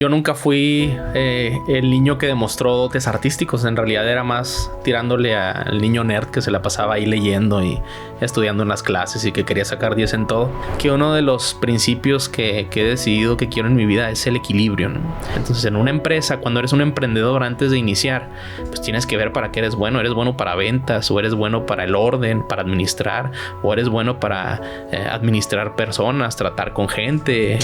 Yo nunca fui el niño que demostró dotes artísticos. En realidad era más tirándole al niño nerd que se la pasaba ahí leyendo y estudiando en las clases y que quería sacar 10 en todo. Que uno de los principios que he decidido que quiero en mi vida es el equilibrio, ¿no? Entonces, en una empresa, cuando eres un emprendedor antes de iniciar, pues tienes que ver para qué eres bueno. Eres bueno para ventas, o eres bueno para el orden, para administrar, o eres bueno para administrar personas, tratar con gente.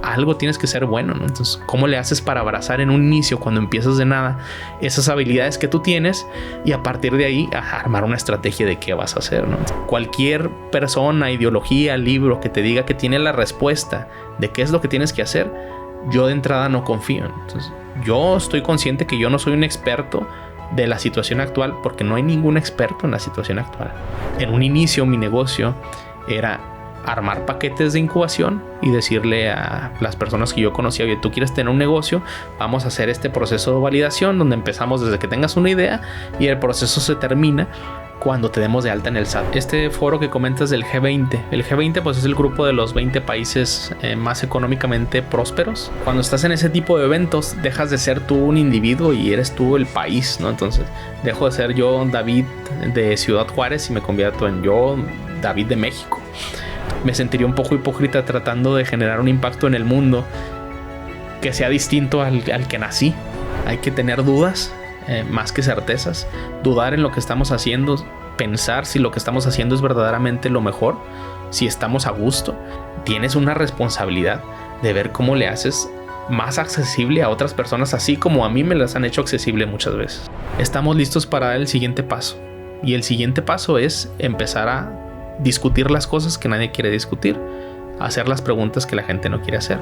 Algo tienes que ser bueno, ¿no? Entonces, ¿cómo le haces para abrazar en un inicio, cuando empiezas de nada, esas habilidades que tú tienes y a partir de ahí armar una estrategia de qué vas a hacer, ¿no? Cualquier persona, ideología, libro que te diga que tiene la respuesta de qué es lo que tienes que hacer, yo de entrada no confío. Entonces, yo estoy consciente que yo no soy un experto de la situación actual, porque no hay ningún experto en la situación actual. En un inicio mi negocio era armar paquetes de incubación y decirle a las personas que yo conocía: oye, tú quieres tener un negocio, vamos a hacer este proceso de validación donde empezamos desde que tengas una idea y el proceso se termina cuando te demos de alta en el SAT. Este foro que comentas del G20, el G20 pues es el grupo de los 20 países más económicamente prósperos. Cuando estás en ese tipo de eventos, dejas de ser tú un individuo y eres tú el país, ¿no? Entonces dejo de ser yo David de Ciudad Juárez y me convierto en yo David de México. Me sentiría un poco hipócrita tratando de generar un impacto en el mundo que sea distinto al que nací. Hay que tener dudas más que certezas, dudar en lo que estamos haciendo, pensar si lo que estamos haciendo es verdaderamente lo mejor, si estamos a gusto. Tienes una responsabilidad de ver cómo le haces más accesible a otras personas, así como a mí me las han hecho accesible muchas veces. Estamos listos para dar el siguiente paso, y el siguiente paso es empezar a discutir las cosas que nadie quiere discutir, hacer las preguntas que la gente no quiere hacer.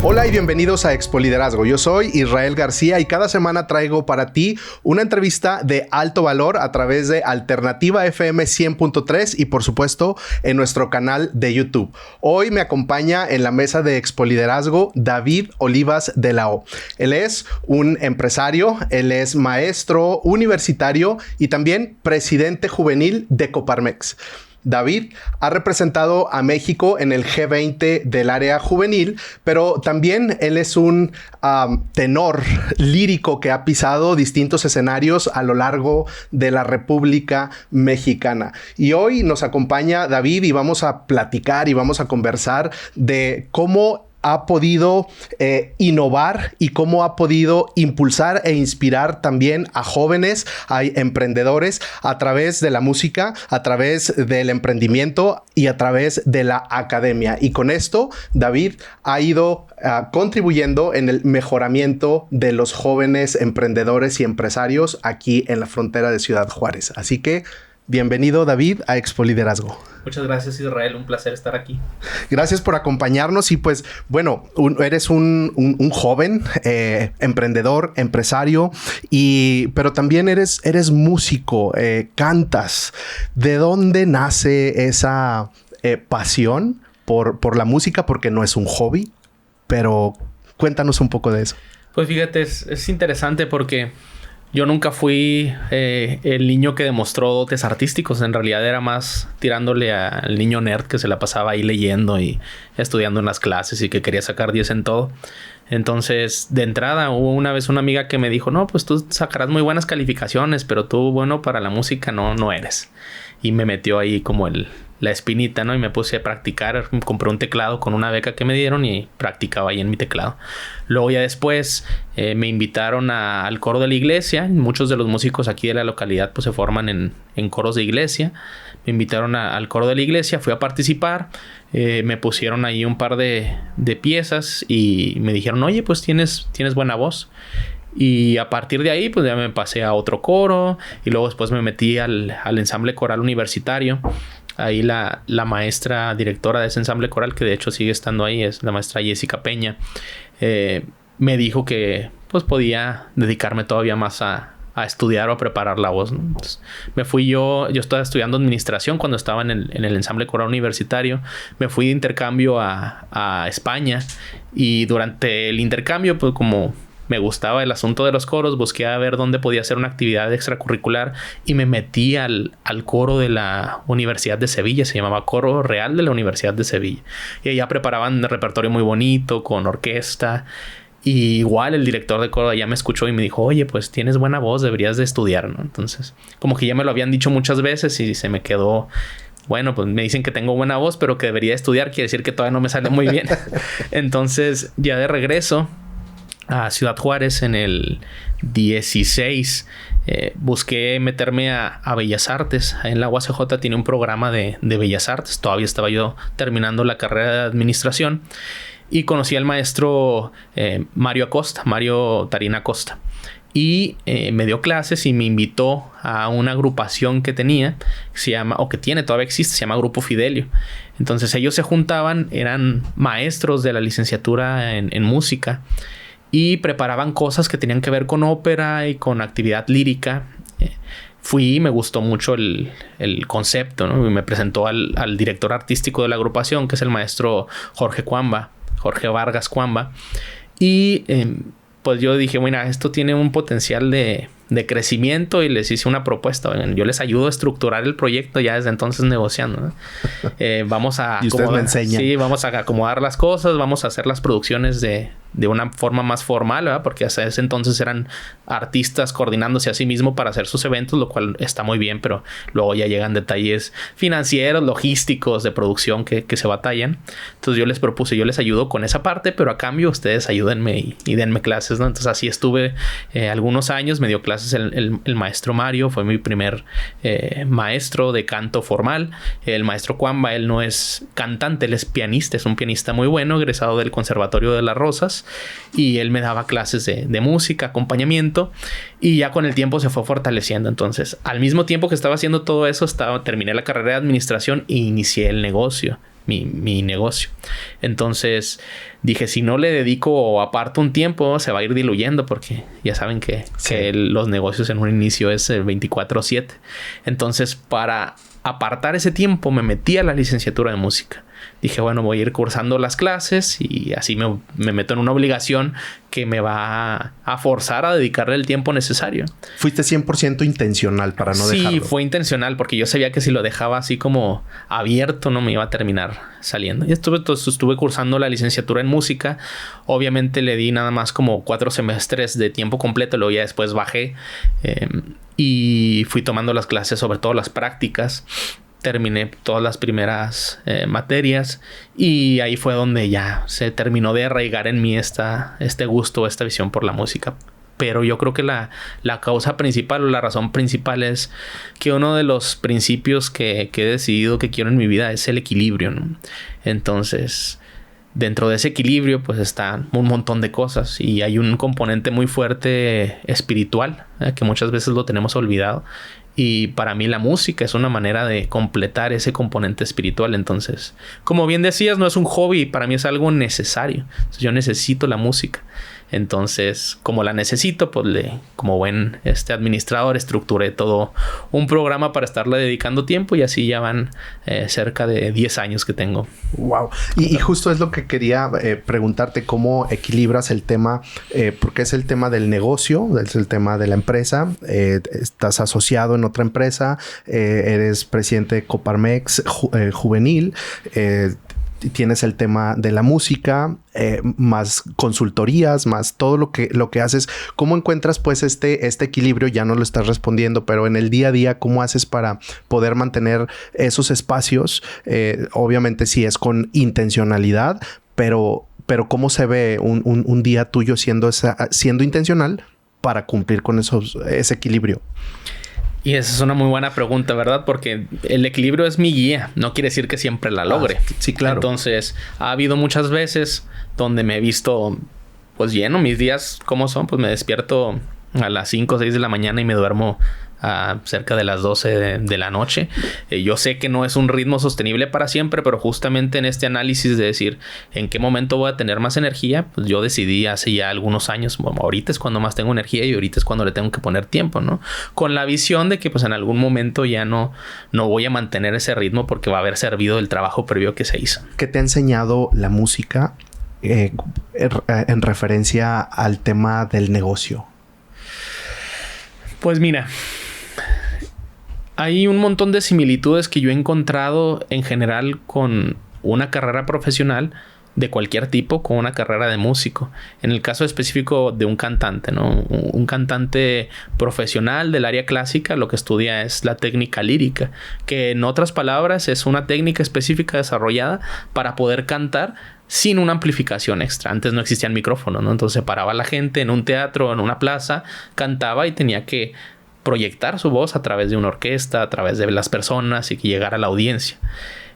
Hola y bienvenidos a Expo Liderazgo. Yo soy Israel García y cada semana traigo para ti una entrevista de alto valor a través de Alternativa FM 100.3 y por supuesto en nuestro canal de YouTube. Hoy me acompaña en la mesa de Expo Liderazgo David Olivas de la O. Él es un empresario, él es maestro universitario y también presidente juvenil de Coparmex. David ha representado a México en el G20 del área juvenil, pero también él es un tenor lírico que ha pisado distintos escenarios a lo largo de la República Mexicana. Y hoy nos acompaña David y vamos a platicar y vamos a conversar de cómo ha podido innovar y cómo ha podido impulsar e inspirar también a jóvenes, a emprendedores a través de la música, a través del emprendimiento y a través de la academia. Y con esto, David ha ido contribuyendo en el mejoramiento de los jóvenes emprendedores y empresarios aquí en la frontera de Ciudad Juárez. Así que bienvenido, David, a Expo Liderazgo. Muchas gracias, Israel. Un placer estar aquí. Gracias por acompañarnos y pues bueno, eres un joven emprendedor, empresario, pero también eres músico, cantas. ¿De dónde nace esa pasión por la música? Porque no es un hobby, pero cuéntanos un poco de eso. Pues fíjate, es interesante porque yo nunca fui el niño que demostró dotes artísticos. En realidad era más tirándole al niño nerd que se la pasaba ahí leyendo y estudiando en las clases y que quería sacar 10 en todo. Entonces, de entrada, hubo una vez una amiga que me dijo: no, pues tú sacarás muy buenas calificaciones, pero tú, bueno, para la música no eres. Y me metió ahí como la espinita, ¿no? Y me puse a practicar. Compré un teclado con una beca que me dieron y practicaba ahí en mi teclado. Luego ya después me invitaron al coro de la iglesia. Muchos de los músicos aquí de la localidad pues se forman en coros de iglesia. Me invitaron al coro de la iglesia, fui a participar. Me pusieron ahí un par de piezas y me dijeron: oye, pues tienes buena voz. Y a partir de ahí pues ya me pasé a otro coro y luego después me metí al ensamble coral universitario. Ahí la maestra directora de ese ensamble coral, que de hecho sigue estando ahí, es la maestra Jessica Peña, me dijo que pues podía dedicarme todavía más a estudiar o a preparar la voz, ¿no? Entonces, me fui yo estaba estudiando administración cuando estaba en el ensamble coral universitario. Me fui de intercambio a España y durante el intercambio pues como me gustaba el asunto de los coros, busqué a ver dónde podía hacer una actividad extracurricular y me metí al coro de la Universidad de Sevilla. Se llamaba Coro Real de la Universidad de Sevilla. Y allá preparaban un repertorio muy bonito con orquesta. Y igual el director de coro ya me escuchó y me dijo, oye, pues tienes buena voz, deberías de estudiar, ¿no? Entonces, como que ya me lo habían dicho muchas veces y se me quedó, bueno, pues me dicen que tengo buena voz, pero que debería estudiar, quiere decir que todavía no me sale muy bien. Entonces, ya de regreso a Ciudad Juárez en el 16, busqué meterme a Bellas Artes. En la UACJ tiene un programa de Bellas Artes. Todavía estaba yo terminando la carrera de administración y conocí al maestro Mario Tarín Acosta. Y me dio clases y me invitó a una agrupación que tenía, que se llama, o que tiene, todavía existe, se llama Grupo Fidelio. Entonces ellos se juntaban, eran maestros de la licenciatura en música y preparaban cosas que tenían que ver con ópera y con actividad lírica. Fui y me gustó mucho el concepto, ¿no? Y me presentó al director artístico de la agrupación, que es el maestro Jorge Vargas Cuamba. Y pues yo dije, bueno, esto tiene un potencial de crecimiento, y les hice una propuesta. Oigan, yo les ayudo a estructurar el proyecto, ya desde entonces negociando, ¿no? Vamos a vamos a acomodar las cosas, vamos a hacer las producciones de una forma más formal, ¿verdad? Porque hasta ese entonces eran artistas coordinándose a sí mismos para hacer sus eventos, lo cual está muy bien, pero luego ya llegan detalles financieros, logísticos, de producción que se batallan. Entonces yo les propuse, yo les ayudo con esa parte, pero a cambio ustedes ayúdenme y denme clases, ¿no? Entonces así estuve algunos años. Me dio clases el maestro Mario, fue mi primer maestro de canto formal. El maestro Cuamba, él no es cantante, él es pianista, es un pianista muy bueno, egresado del Conservatorio de las Rosas, y él me daba clases de música, acompañamiento, y ya con el tiempo se fue fortaleciendo. Entonces, al mismo tiempo que estaba haciendo todo eso, terminé la carrera de administración e inicié el negocio. Mi negocio. Entonces dije, si no le dedico o aparto un tiempo, se va a ir diluyendo, porque ya saben que los negocios en un inicio es 24/7. Entonces, para apartar ese tiempo, me metí a la licenciatura de música. Dije, bueno, voy a ir cursando las clases y así me meto en una obligación que me va a forzar a dedicarle el tiempo necesario. Fuiste 100% intencional para no dejarlo. Sí, fue intencional, porque yo sabía que si lo dejaba así como abierto, no me iba a terminar saliendo. Y estuve cursando la licenciatura en música. Obviamente le di nada más como 4 semestres de tiempo completo, luego ya después bajé y fui tomando las clases, sobre todo las prácticas. Terminé todas las primeras materias, y ahí fue donde ya se terminó de arraigar en mí este gusto, esta visión por la música. Pero yo creo que la causa principal, o la razón principal, es que uno de los principios que he decidido que quiero en mi vida es el equilibrio, ¿no? Entonces, dentro de ese equilibrio pues están un montón de cosas, y hay un componente muy fuerte espiritual, que muchas veces lo tenemos olvidado. Y para mí la música es una manera de completar ese componente espiritual. Entonces, como bien decías, no es un hobby, para mí es algo necesario. Entonces, yo necesito la música. Entonces, como la necesito, pues como buen administrador, estructuré todo un programa para estarle dedicando tiempo, y así ya van cerca de 10 años que tengo. Wow. Y justo es lo que quería preguntarte, cómo equilibras el tema, porque es el tema del negocio, es el tema de la empresa, estás asociado en otra empresa, eres presidente de Coparmex Juvenil, tienes el tema de la música, más consultorías, más todo lo que haces. ¿Cómo encuentras pues este equilibrio? Ya no lo estás respondiendo, pero en el día a día, ¿cómo haces para poder mantener esos espacios? Obviamente sí es con intencionalidad, pero ¿cómo se ve un día tuyo siendo intencional para cumplir con ese equilibrio? Y esa es una muy buena pregunta, ¿verdad? Porque el equilibrio es mi guía. No quiere decir que siempre la logre. Sí, claro. Entonces, ha habido muchas veces donde me he visto pues lleno. Mis días, ¿cómo son? Pues me despierto a las 5 o 6 de la mañana y me duermo a cerca de las 12 de la noche. Yo sé que no es un ritmo sostenible para siempre, pero justamente en este análisis de decir en qué momento voy a tener más energía, pues yo decidí hace ya algunos años, bueno, ahorita es cuando más tengo energía y ahorita es cuando le tengo que poner tiempo, ¿no? Con la visión de que pues en algún momento ya no voy a mantener ese ritmo, porque va a haber servido el trabajo previo que se hizo. ¿Qué te ha enseñado la música en referencia al tema del negocio? Pues mira, hay un montón de similitudes que yo he encontrado en general con una carrera profesional de cualquier tipo con una carrera de músico. En el caso específico de un cantante, ¿no? Un cantante profesional del área clásica lo que estudia es la técnica lírica, que en otras palabras es una técnica específica desarrollada para poder cantar sin una amplificación extra. Antes no existían micrófonos, ¿no? Entonces se paraba la gente en un teatro, en una plaza, cantaba y tenía que proyectar su voz a través de una orquesta, a través de las personas y que llegara a la audiencia.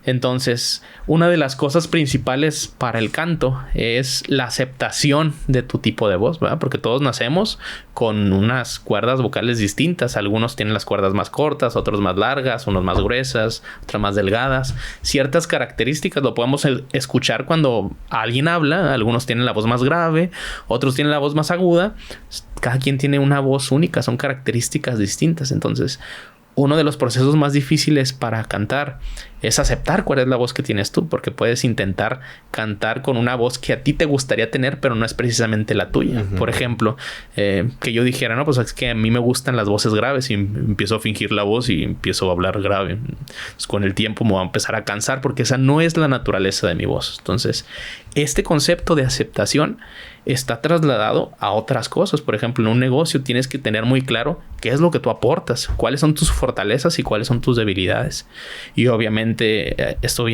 Entonces, una de las cosas principales para el canto es la aceptación de tu tipo de voz, ¿verdad? Porque todos nacemos con unas cuerdas vocales distintas. Algunos tienen las cuerdas más cortas, otros más largas, unos más gruesas, otras más delgadas. Ciertas características lo podemos escuchar cuando alguien habla. Algunos tienen la voz más grave, otros tienen la voz más aguda. Cada quien tiene una voz única, son características distintas. Entonces, uno de los procesos más difíciles para cantar es aceptar cuál es la voz que tienes tú, porque puedes intentar cantar con una voz que a ti te gustaría tener, pero no es precisamente la tuya. Por ejemplo, que yo dijera, no, pues es que a mí me gustan las voces graves y empiezo a fingir la voz y empiezo a hablar grave. Entonces, con el tiempo me voy a empezar a cansar porque esa no es la naturaleza de mi voz. Entonces, este concepto de aceptación está trasladado a otras cosas. Por ejemplo, en un negocio tienes que tener muy claro qué es lo que tú aportas, cuáles son tus fortalezas y cuáles son tus debilidades. Y obviamente esto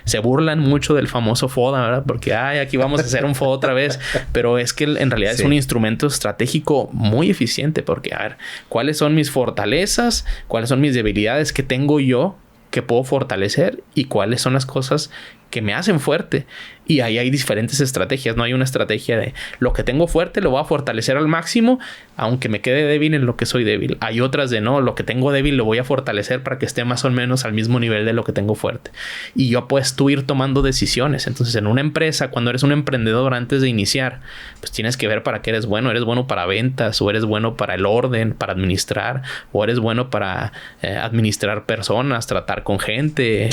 se burlan mucho del famoso FODA, ¿verdad? Porque aquí vamos a hacer un FODA otra vez, pero es que en realidad es un instrumento estratégico muy eficiente, porque a ver, ¿cuáles son mis fortalezas? ¿Cuáles son mis debilidades que tengo yo que puedo fortalecer? ¿Y cuáles son las cosas que me hacen fuerte? Y ahí hay diferentes estrategias. No hay una estrategia de lo que tengo fuerte lo voy a fortalecer al máximo, aunque me quede débil en lo que soy débil. Hay otras de no, lo que tengo débil lo voy a fortalecer para que esté más o menos al mismo nivel de lo que tengo fuerte. Y yo puedes tú ir tomando decisiones. Entonces, en una empresa, cuando eres un emprendedor antes de iniciar, pues tienes que ver para qué eres bueno. Eres bueno para ventas, o eres bueno para el orden, para administrar, o eres bueno para administrar personas, tratar con gente.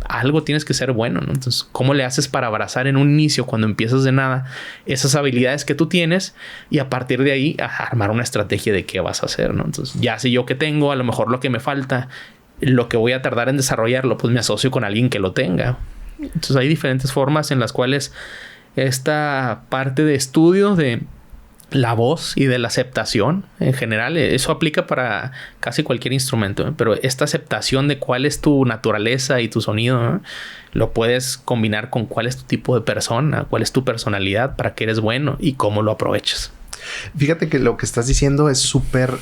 Algo tienes que ser bueno, ¿no? Entonces, ¿cómo le haces para abrazar en un inicio, cuando empiezas de nada, esas habilidades que tú tienes y a partir de ahí armar una estrategia de qué vas a hacer, ¿no? Entonces, ya sé yo que tengo, a lo mejor lo que me falta, lo que voy a tardar en desarrollarlo, pues me asocio con alguien que lo tenga. Entonces, hay diferentes formas en las cuales esta parte de estudio de la voz y de la aceptación en general, eso aplica para casi cualquier instrumento, ¿eh? Pero esta aceptación de cuál es tu naturaleza y tu sonido, ¿eh? Lo puedes combinar con cuál es tu tipo de persona, cuál es tu personalidad, para qué eres bueno y cómo lo aprovechas. Fíjate que lo que estás diciendo es súper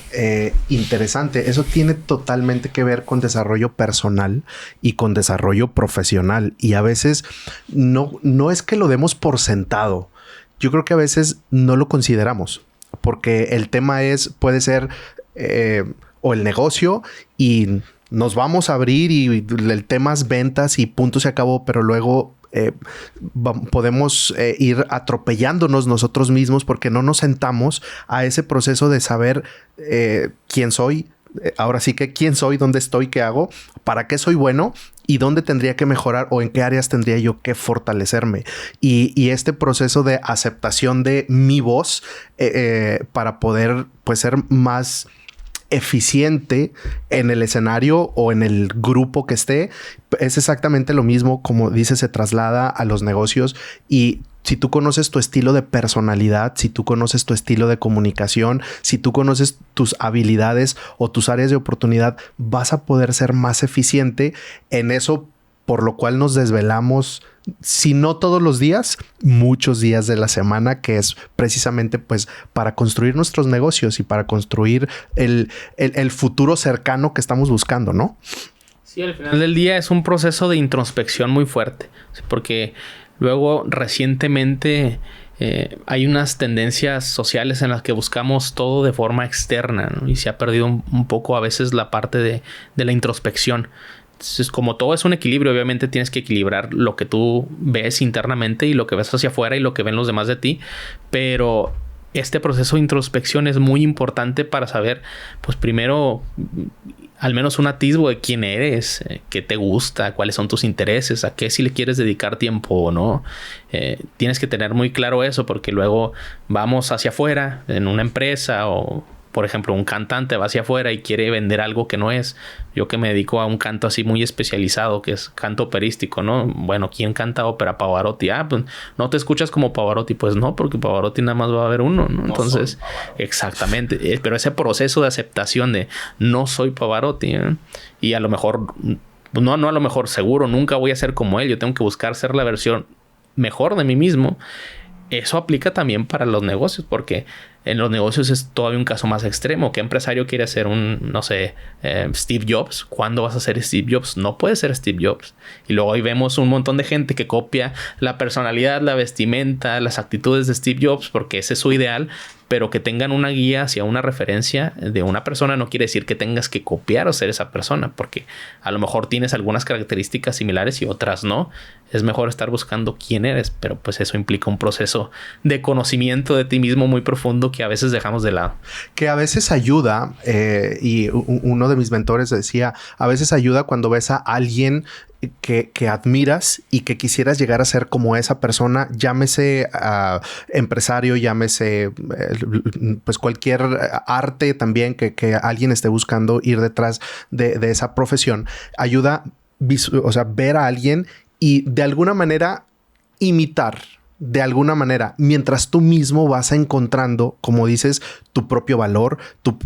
interesante. Eso tiene totalmente que ver con desarrollo personal y con desarrollo profesional. Y a veces no es que lo demos por sentado. Yo creo que a veces no lo consideramos, porque el tema puede ser o el negocio y nos vamos a abrir y el tema es ventas y punto, se acabó, pero luego podemos ir atropellándonos nosotros mismos porque no nos sentamos a ese proceso de saber quién soy. Ahora sí que quién soy, dónde estoy, qué hago, para qué soy bueno y dónde tendría que mejorar o en qué áreas tendría yo que fortalecerme. Y este proceso de aceptación de mi voz para poder pues ser más eficiente en el escenario o en el grupo que esté, es exactamente lo mismo. Como dice, se traslada a los negocios. Y si tú conoces tu estilo de personalidad, si tú conoces tu estilo de comunicación, si tú conoces tus habilidades o tus áreas de oportunidad, vas a poder ser más eficiente en eso, por lo cual nos desvelamos, si no todos los días, muchos días de la semana, que es precisamente pues para construir nuestros negocios y para construir el futuro cercano que estamos buscando, ¿no? Sí, al final del día es un proceso de introspección muy fuerte, porque luego recientemente hay unas tendencias sociales en las que buscamos todo de forma externa, ¿no? Y se ha perdido un poco a veces la parte de la introspección. Entonces, como todo es un equilibrio, obviamente tienes que equilibrar lo que tú ves internamente y lo que ves hacia afuera y lo que ven los demás de ti. Pero este proceso de introspección es muy importante para saber, pues primero, al menos un atisbo de quién eres, qué te gusta, cuáles son tus intereses, a qué si le quieres dedicar tiempo o no. Tienes que tener muy claro eso, porque luego vamos hacia afuera en una empresa o por ejemplo, un cantante va hacia afuera y quiere vender algo que no es. Yo que me dedico a un canto así muy especializado, que es canto operístico, ¿no? Bueno, ¿quién canta ópera? Pavarotti. Ah, pues no te escuchas como Pavarotti. Pues no, porque Pavarotti nada más va a haber uno, ¿no? Entonces, exactamente. Pero ese proceso de aceptación de no soy Pavarotti, ¿eh? Y a lo mejor, no a lo mejor, seguro, nunca voy a ser como él. Yo tengo que buscar ser la versión mejor de mí mismo. Eso aplica también para los negocios, porque en los negocios es todavía un caso más extremo. ¿Qué empresario quiere ser no sé, Steve Jobs? ¿Cuándo vas a ser Steve Jobs? No puedes ser Steve Jobs. Y luego ahí vemos un montón de gente que copia la personalidad, la vestimenta, las actitudes de Steve Jobs, porque ese es su ideal. Pero que tengan una guía hacia una referencia de una persona no quiere decir que tengas que copiar o ser esa persona, porque a lo mejor tienes algunas características similares y otras no. Es mejor estar buscando quién eres, pero pues eso implica un proceso de conocimiento de ti mismo muy profundo que a veces dejamos de lado. Que a veces ayuda, y uno de mis mentores decía, a veces ayuda cuando ves a alguien que admiras y que quisieras llegar a ser como esa persona, llámese empresario, llámese pues cualquier arte también que alguien esté buscando ir detrás de esa profesión. Ayuda, o sea, ver a alguien y de alguna manera imitar. De alguna manera, mientras tú mismo vas encontrando, como dices, tu propio valor, tu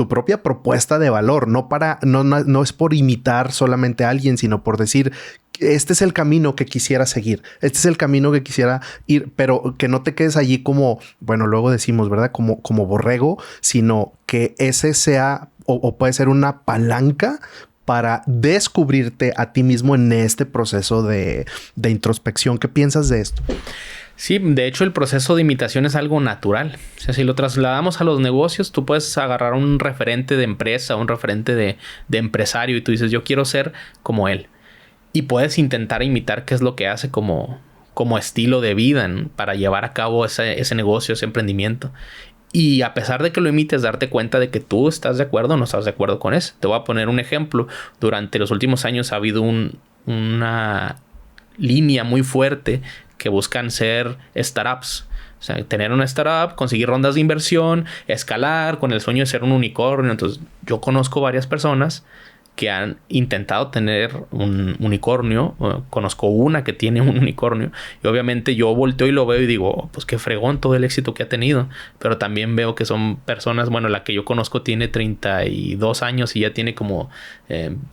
propia propuesta de valor. No es por imitar solamente a alguien, sino por decir, este es el camino que quisiera seguir, este es el camino que quisiera ir, pero que no te quedes allí como, bueno, luego decimos, ¿verdad? Como borrego, sino que ese sea o puede ser una palanca para descubrirte a ti mismo en este proceso de introspección. ¿Qué piensas de esto? Sí, de hecho el proceso de imitación es algo natural. O sea, si lo trasladamos a los negocios, tú puedes agarrar un referente de empresa, un referente de empresario y tú dices, yo quiero ser como él. Y puedes intentar imitar qué es lo que hace como estilo de vida, ¿no? Para llevar a cabo ese negocio, ese emprendimiento. Y a pesar de que lo imites, darte cuenta de que tú estás de acuerdo o no estás de acuerdo con eso. Te voy a poner un ejemplo. Durante los últimos años ha habido una línea muy fuerte que buscan ser startups. O sea, tener una startup, conseguir rondas de inversión, escalar con el sueño de ser un unicornio. Entonces, yo conozco varias personas que han intentado tener un unicornio. Conozco una que tiene un unicornio y obviamente yo volteo y lo veo y digo, pues qué fregón todo el éxito que ha tenido, pero también veo que son personas, bueno, la que yo conozco tiene 32 años y ya tiene como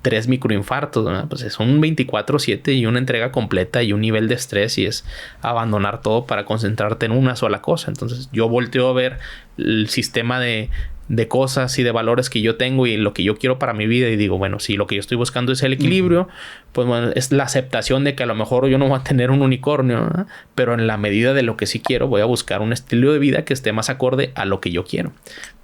3 microinfartos, ¿no? Pues es un 24/7 y una entrega completa y un nivel de estrés y es abandonar todo para concentrarte en una sola cosa. Entonces yo volteo a ver el sistema de cosas y de valores que yo tengo y lo que yo quiero para mi vida y digo, bueno, si lo que yo estoy buscando es el equilibrio, pues bueno, es la aceptación de que a lo mejor yo no voy a tener un unicornio, ¿no? Pero en la medida de lo que sí quiero, voy a buscar un estilo de vida que esté más acorde a lo que yo quiero.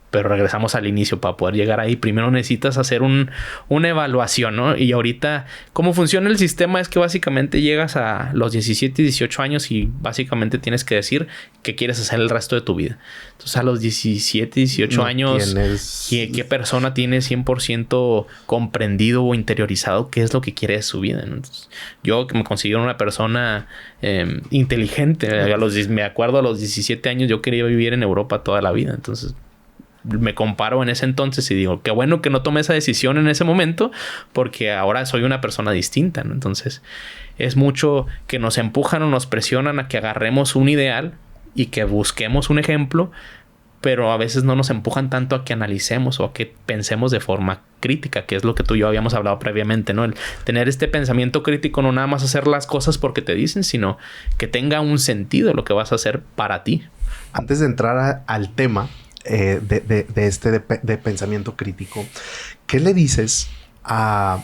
Pero regresamos al inicio. Para poder llegar ahí, primero necesitas hacer una evaluación, ¿no? Y ahorita, cómo funciona el sistema es que básicamente llegas a los 17, 18 años y básicamente tienes que decir qué quieres hacer el resto de tu vida. Entonces, a los 17, 18 años, ¿qué persona tiene 100% comprendido o interiorizado qué es lo que quiere de su vida, ¿no? Entonces, yo que me considero una persona inteligente, me acuerdo a los 17 años yo quería vivir en Europa toda la vida. Entonces, me comparo en ese entonces y digo, qué bueno que no tomé esa decisión en ese momento porque ahora soy una persona distinta, ¿no? Entonces, es mucho que nos empujan o nos presionan a que agarremos un ideal y que busquemos un ejemplo, pero a veces no nos empujan tanto a que analicemos o a que pensemos de forma crítica, que es lo que tú y yo habíamos hablado previamente, ¿no? El tener este pensamiento crítico, no nada más hacer las cosas porque te dicen, sino que tenga un sentido lo que vas a hacer para ti. Antes de entrar al tema de pensamiento crítico, ¿qué le dices a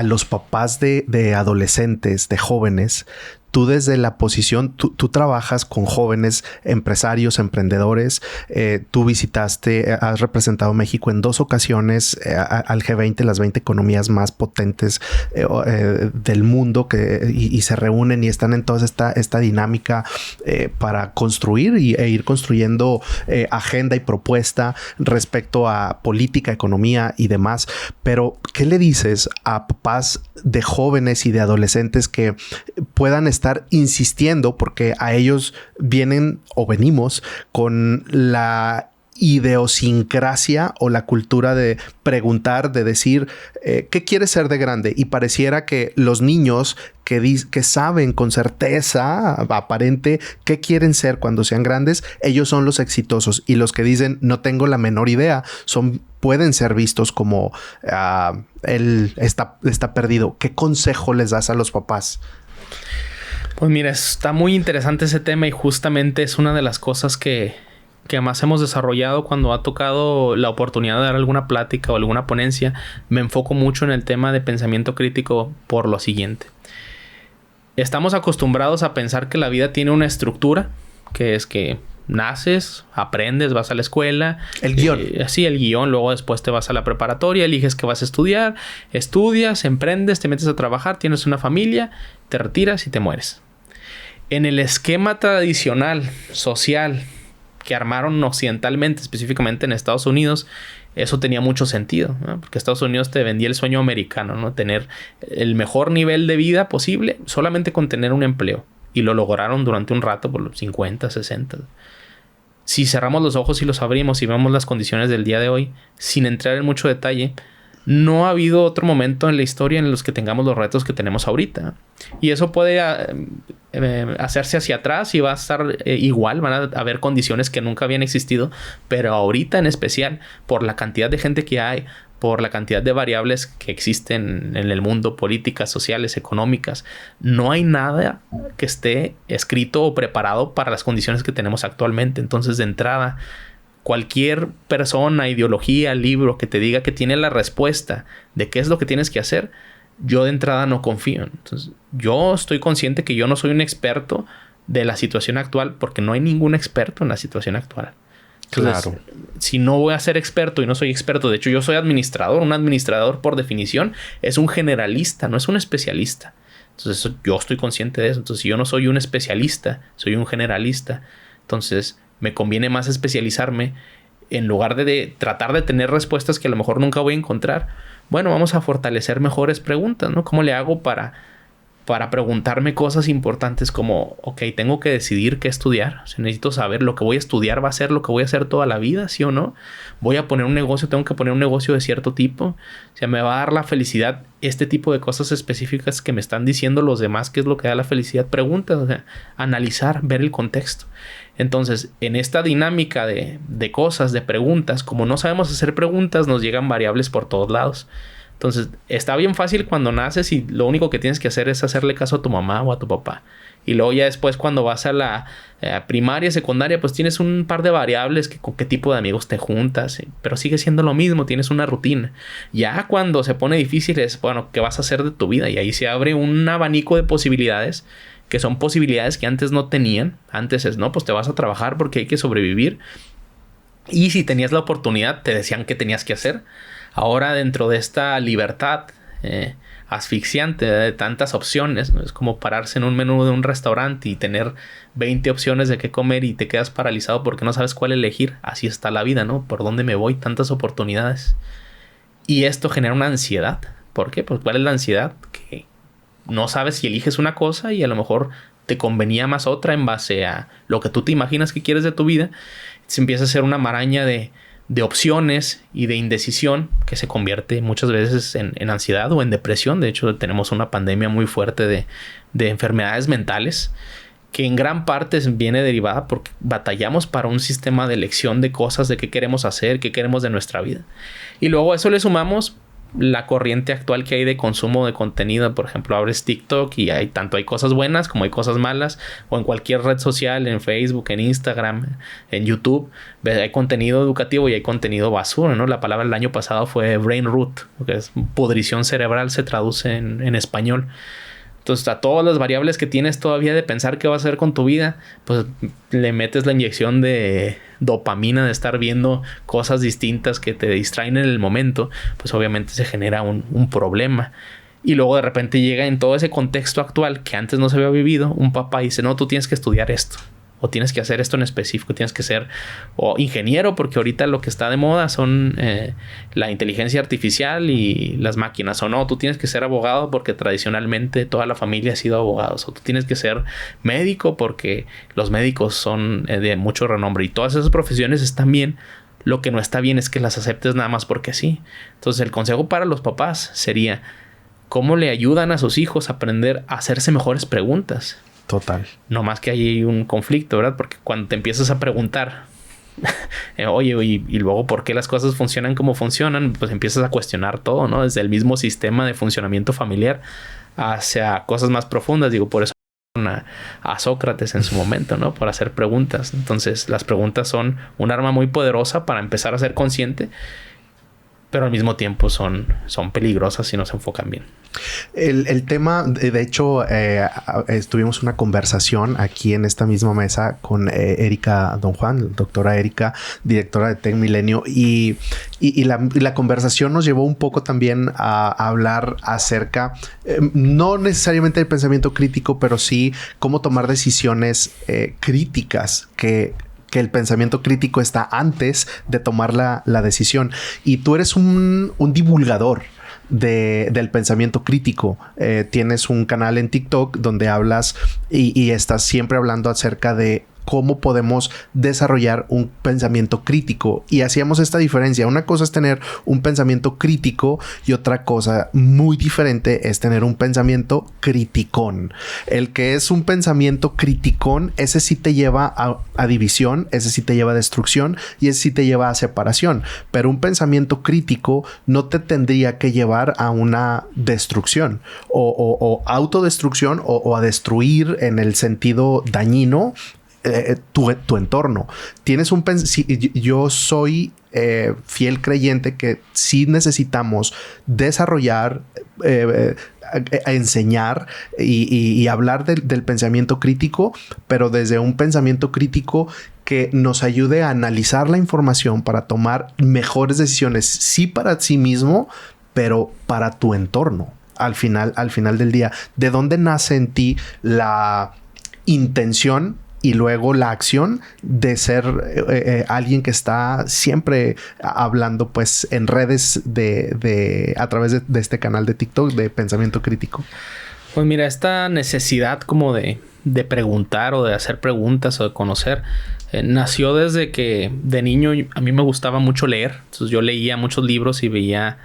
los papás de adolescentes, de jóvenes? Tú desde la posición, tú trabajas con jóvenes empresarios, emprendedores. Tú visitaste, has representado México en 2 ocasiones al G20, las 20 economías más potentes del mundo y se reúnen y están en toda esta dinámica para construir e ir construyendo agenda y propuesta respecto a política, economía y demás. Pero, ¿qué le dices a papás de jóvenes y de adolescentes que puedan estar insistiendo, porque a ellos vienen o venimos con la idiosincrasia o la cultura de preguntar, de decir, ¿qué quieres ser de grande? Y pareciera que los niños que saben con certeza aparente qué quieren ser cuando sean grandes, ellos son los exitosos, y los que dicen no tengo la menor idea pueden ser vistos como él está perdido. ¿Qué consejo les das a los papás? Pues mira, está muy interesante ese tema y justamente es una de las cosas que más hemos desarrollado cuando ha tocado la oportunidad de dar alguna plática o alguna ponencia. Me enfoco mucho en el tema de pensamiento crítico por lo siguiente. Estamos acostumbrados a pensar que la vida tiene una estructura, que es que naces, aprendes, vas a la escuela. El guión. Sí, el guión. Luego después te vas a la preparatoria, eliges qué vas a estudiar, estudias, emprendes, te metes a trabajar, tienes una familia, te retiras y te mueres. En el esquema tradicional, social, que armaron occidentalmente, específicamente en Estados Unidos, eso tenía mucho sentido, ¿no? Porque Estados Unidos te vendía el sueño americano, ¿no? Tener el mejor nivel de vida posible solamente con tener un empleo. Y lo lograron durante un rato, por los 50, 60. Si cerramos los ojos y los abrimos y vemos las condiciones del día de hoy, sin entrar en mucho detalle, no ha habido otro momento en la historia en los que tengamos los retos que tenemos ahorita. Y eso puede hacerse hacia atrás y va a estar igual. Van a haber condiciones que nunca habían existido. Pero ahorita en especial, por la cantidad de gente que hay, por la cantidad de variables que existen en el mundo, políticas, sociales, económicas, no hay nada que esté escrito o preparado para las condiciones que tenemos actualmente. Entonces, de entrada, cualquier persona, ideología, libro que te diga que tiene la respuesta de qué es lo que tienes que hacer, yo de entrada no confío. Entonces, yo estoy consciente que yo no soy un experto de la situación actual, porque no hay ningún experto en la situación actual. Entonces, claro, si no voy a ser experto y no soy experto, de hecho yo soy administrador. Un administrador, por definición, es un generalista, no es un especialista. Entonces yo estoy consciente de eso. Entonces, si yo no soy un especialista, soy un generalista, entonces me conviene más especializarme en lugar de tratar de tener respuestas que a lo mejor nunca voy a encontrar. Bueno, vamos a fortalecer mejores preguntas, ¿no? ¿Cómo le hago para preguntarme cosas importantes como, ok, tengo que decidir qué estudiar? O sea, necesito saber lo que voy a estudiar, ¿va a ser lo que voy a hacer toda la vida, sí o no? ¿Voy a poner un negocio? ¿Tengo que poner un negocio de cierto tipo? O sea, ¿me va a dar la felicidad este tipo de cosas específicas que me están diciendo los demás? ¿Qué es lo que da la felicidad? Preguntas, o sea, analizar, ver el contexto. Entonces, en esta dinámica de cosas, de preguntas, como no sabemos hacer preguntas, nos llegan variables por todos lados. Entonces, está bien fácil cuando naces y lo único que tienes que hacer es hacerle caso a tu mamá o a tu papá. Y luego ya después, cuando vas a la primaria, secundaria, pues tienes un par de variables, con qué tipo de amigos te juntas, pero sigue siendo lo mismo, tienes una rutina. Ya cuando se pone difícil es, bueno, ¿qué vas a hacer de tu vida? Y ahí se abre un abanico de posibilidades, que son posibilidades que antes no tenían. Antes es, no, pues te vas a trabajar porque hay que sobrevivir. Y si tenías la oportunidad, te decían qué tenías que hacer. Ahora, dentro de esta libertad asfixiante de tantas opciones, ¿no? Es como pararse en un menú de un restaurante y tener 20 opciones de qué comer y te quedas paralizado porque no sabes cuál elegir. Así está la vida, ¿no? ¿Por dónde me voy? Tantas oportunidades. Y esto genera una ansiedad. ¿Por qué? Pues, ¿cuál es la ansiedad? Que no sabes si eliges una cosa y a lo mejor te convenía más otra en base a lo que tú te imaginas que quieres de tu vida. Se empieza a hacer una maraña de opciones y de indecisión que se convierte muchas veces en ansiedad o en depresión. De hecho, tenemos una pandemia muy fuerte de enfermedades mentales, que en gran parte viene derivada porque batallamos para un sistema de elección de cosas, de qué queremos hacer, qué queremos de nuestra vida. Y luego a eso le sumamos la corriente actual que hay de consumo de contenido. Por ejemplo, abres TikTok y hay cosas buenas como hay cosas malas, o en cualquier red social, en Facebook, en Instagram, en YouTube, hay contenido educativo y hay contenido basura, ¿no? La palabra del año pasado fue brain rot, que es pudrición cerebral, se traduce en español. Entonces, a todas las variables que tienes todavía de pensar qué vas a hacer con tu vida, pues le metes la inyección de dopamina de estar viendo cosas distintas que te distraen en el momento, pues obviamente se genera un problema. Y luego de repente llega en todo ese contexto actual que antes no se había vivido, un papá dice, no, tú tienes que estudiar esto, o tienes que hacer esto en específico, tienes que ser o ingeniero, porque ahorita lo que está de moda son la inteligencia artificial y las máquinas, o no, tú tienes que ser abogado porque tradicionalmente toda la familia ha sido abogados, o tú tienes que ser médico porque los médicos son de mucho renombre, y todas esas profesiones están bien, Lo que no está bien es que las aceptes nada más porque sí. Entonces el consejo para los papás sería: ¿cómo le ayudan a sus hijos a aprender a hacerse mejores preguntas? Total. No más que hay un conflicto, ¿verdad? Porque cuando te empiezas a preguntar, oye, y luego ¿por qué las cosas funcionan como funcionan? Pues empiezas a cuestionar todo, ¿no? Desde el mismo sistema de funcionamiento familiar hacia cosas más profundas. Digo, por eso a Sócrates en su momento, ¿no? Por hacer preguntas. Entonces, las preguntas son un arma muy poderosa para empezar a ser consciente, pero al mismo tiempo son peligrosas si no se enfocan bien. El tema, de hecho, tuvimos una conversación aquí en esta misma mesa con Erika Don Juan, doctora Erika, directora de Tech Milenio, y la conversación nos llevó un poco también a hablar acerca, no necesariamente del pensamiento crítico, pero sí cómo tomar decisiones críticas que el pensamiento crítico está antes de tomar la decisión. Y tú eres un divulgador del pensamiento crítico. Tienes un canal en TikTok donde hablas y estás siempre hablando acerca de cómo podemos desarrollar un pensamiento crítico. Y hacíamos esta diferencia. Una cosa es tener un pensamiento crítico y otra cosa muy diferente es tener un pensamiento criticón. El que es un pensamiento criticón, ese sí te lleva a división, ese sí te lleva a destrucción y ese sí te lleva a separación. Pero un pensamiento crítico no te tendría que llevar a una destrucción o autodestrucción o a destruir en el sentido dañino tu entorno. Tienes yo soy fiel creyente que sí necesitamos desarrollar, enseñar y hablar del pensamiento crítico, pero desde un pensamiento crítico que nos ayude a analizar la información para tomar mejores decisiones, sí para sí mismo, pero para tu entorno. Al final del día, ¿de dónde nace en ti la intención y luego la acción de ser alguien que está siempre hablando pues en redes a través de este canal de TikTok de pensamiento crítico? Pues mira, esta necesidad como de preguntar o de hacer preguntas o de conocer nació desde que de niño a mí me gustaba mucho leer. Entonces yo leía muchos libros y veía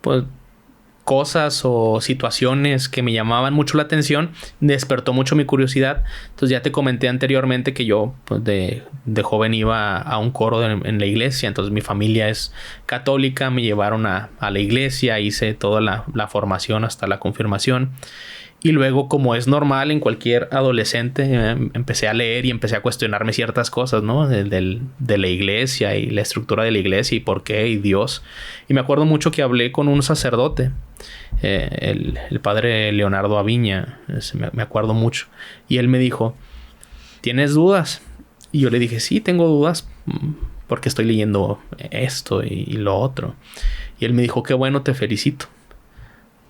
pues cosas o situaciones que me llamaban mucho la atención. Despertó mucho mi curiosidad. Entonces ya te comenté anteriormente que yo pues, de joven iba a un coro en la iglesia. Entonces mi familia es católica. Me llevaron a la iglesia. Hice toda la formación hasta la confirmación. Y luego, como es normal en cualquier adolescente, empecé a leer y empecé a cuestionarme ciertas cosas, ¿no? De la iglesia y la estructura de la iglesia y por qué y Dios. Y me acuerdo mucho que hablé con un sacerdote, el padre Leonardo Aviña, me acuerdo mucho. Y él me dijo, ¿tienes dudas? Y yo le dije, sí, tengo dudas porque estoy leyendo esto y lo otro. Y él me dijo, qué bueno, te felicito.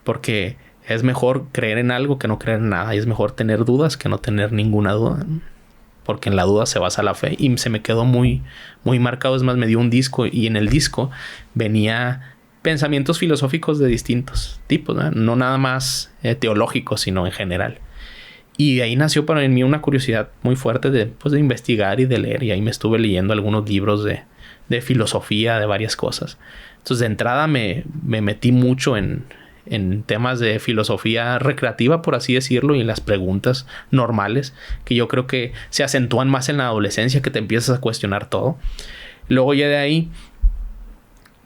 Porque es mejor creer en algo que no creer en nada. Y es mejor tener dudas que no tener ninguna duda. Porque en la duda se basa la fe. Y se me quedó muy, muy marcado. Es más, me dio un disco. Y en el disco venía pensamientos filosóficos de distintos tipos, ¿no? No nada más teológicos, sino en general. Y de ahí nació para mí una curiosidad muy fuerte de investigar y de leer. Y ahí me estuve leyendo algunos libros de filosofía, de varias cosas. Entonces, de entrada me metí mucho en temas de filosofía recreativa, por así decirlo, y en las preguntas normales, que yo creo que se acentúan más en la adolescencia, que te empiezas a cuestionar todo. Luego ya de ahí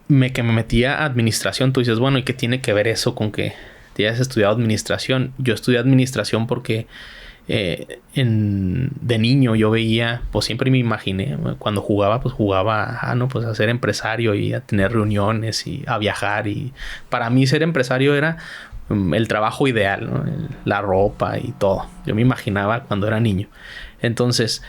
me metí a administración. Tú dices, bueno, ¿y qué tiene que ver eso con que te hayas estudiado administración? Yo estudié administración porque de niño yo veía, pues siempre me imaginé, cuando jugaba, pues jugaba a ser empresario y a tener reuniones y a viajar. Y para mí ser empresario era el trabajo ideal, ¿no? La ropa y todo. Yo me imaginaba cuando era niño. Entonces,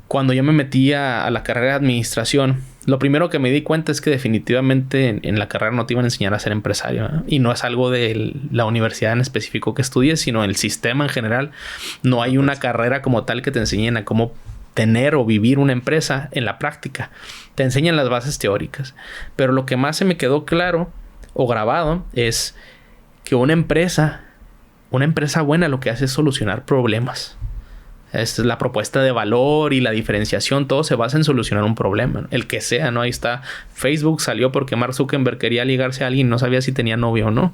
cuando yo me metí a la carrera de administración, lo primero que me di cuenta es que definitivamente en la carrera no te iban a enseñar a ser empresario, ¿no? Y no es algo de la universidad en específico que estudies, sino el sistema en general. No hay una carrera como tal que te enseñen a cómo tener o vivir una empresa en la práctica. Te enseñan las bases teóricas. Pero lo que más se me quedó claro o grabado es que una empresa buena lo que hace es solucionar problemas. Es la propuesta de valor y la diferenciación, todo se basa en solucionar un problema, ¿no? El que sea, ¿no? Ahí está. Facebook salió porque Mark Zuckerberg quería ligarse a alguien y no sabía si tenía novio o no.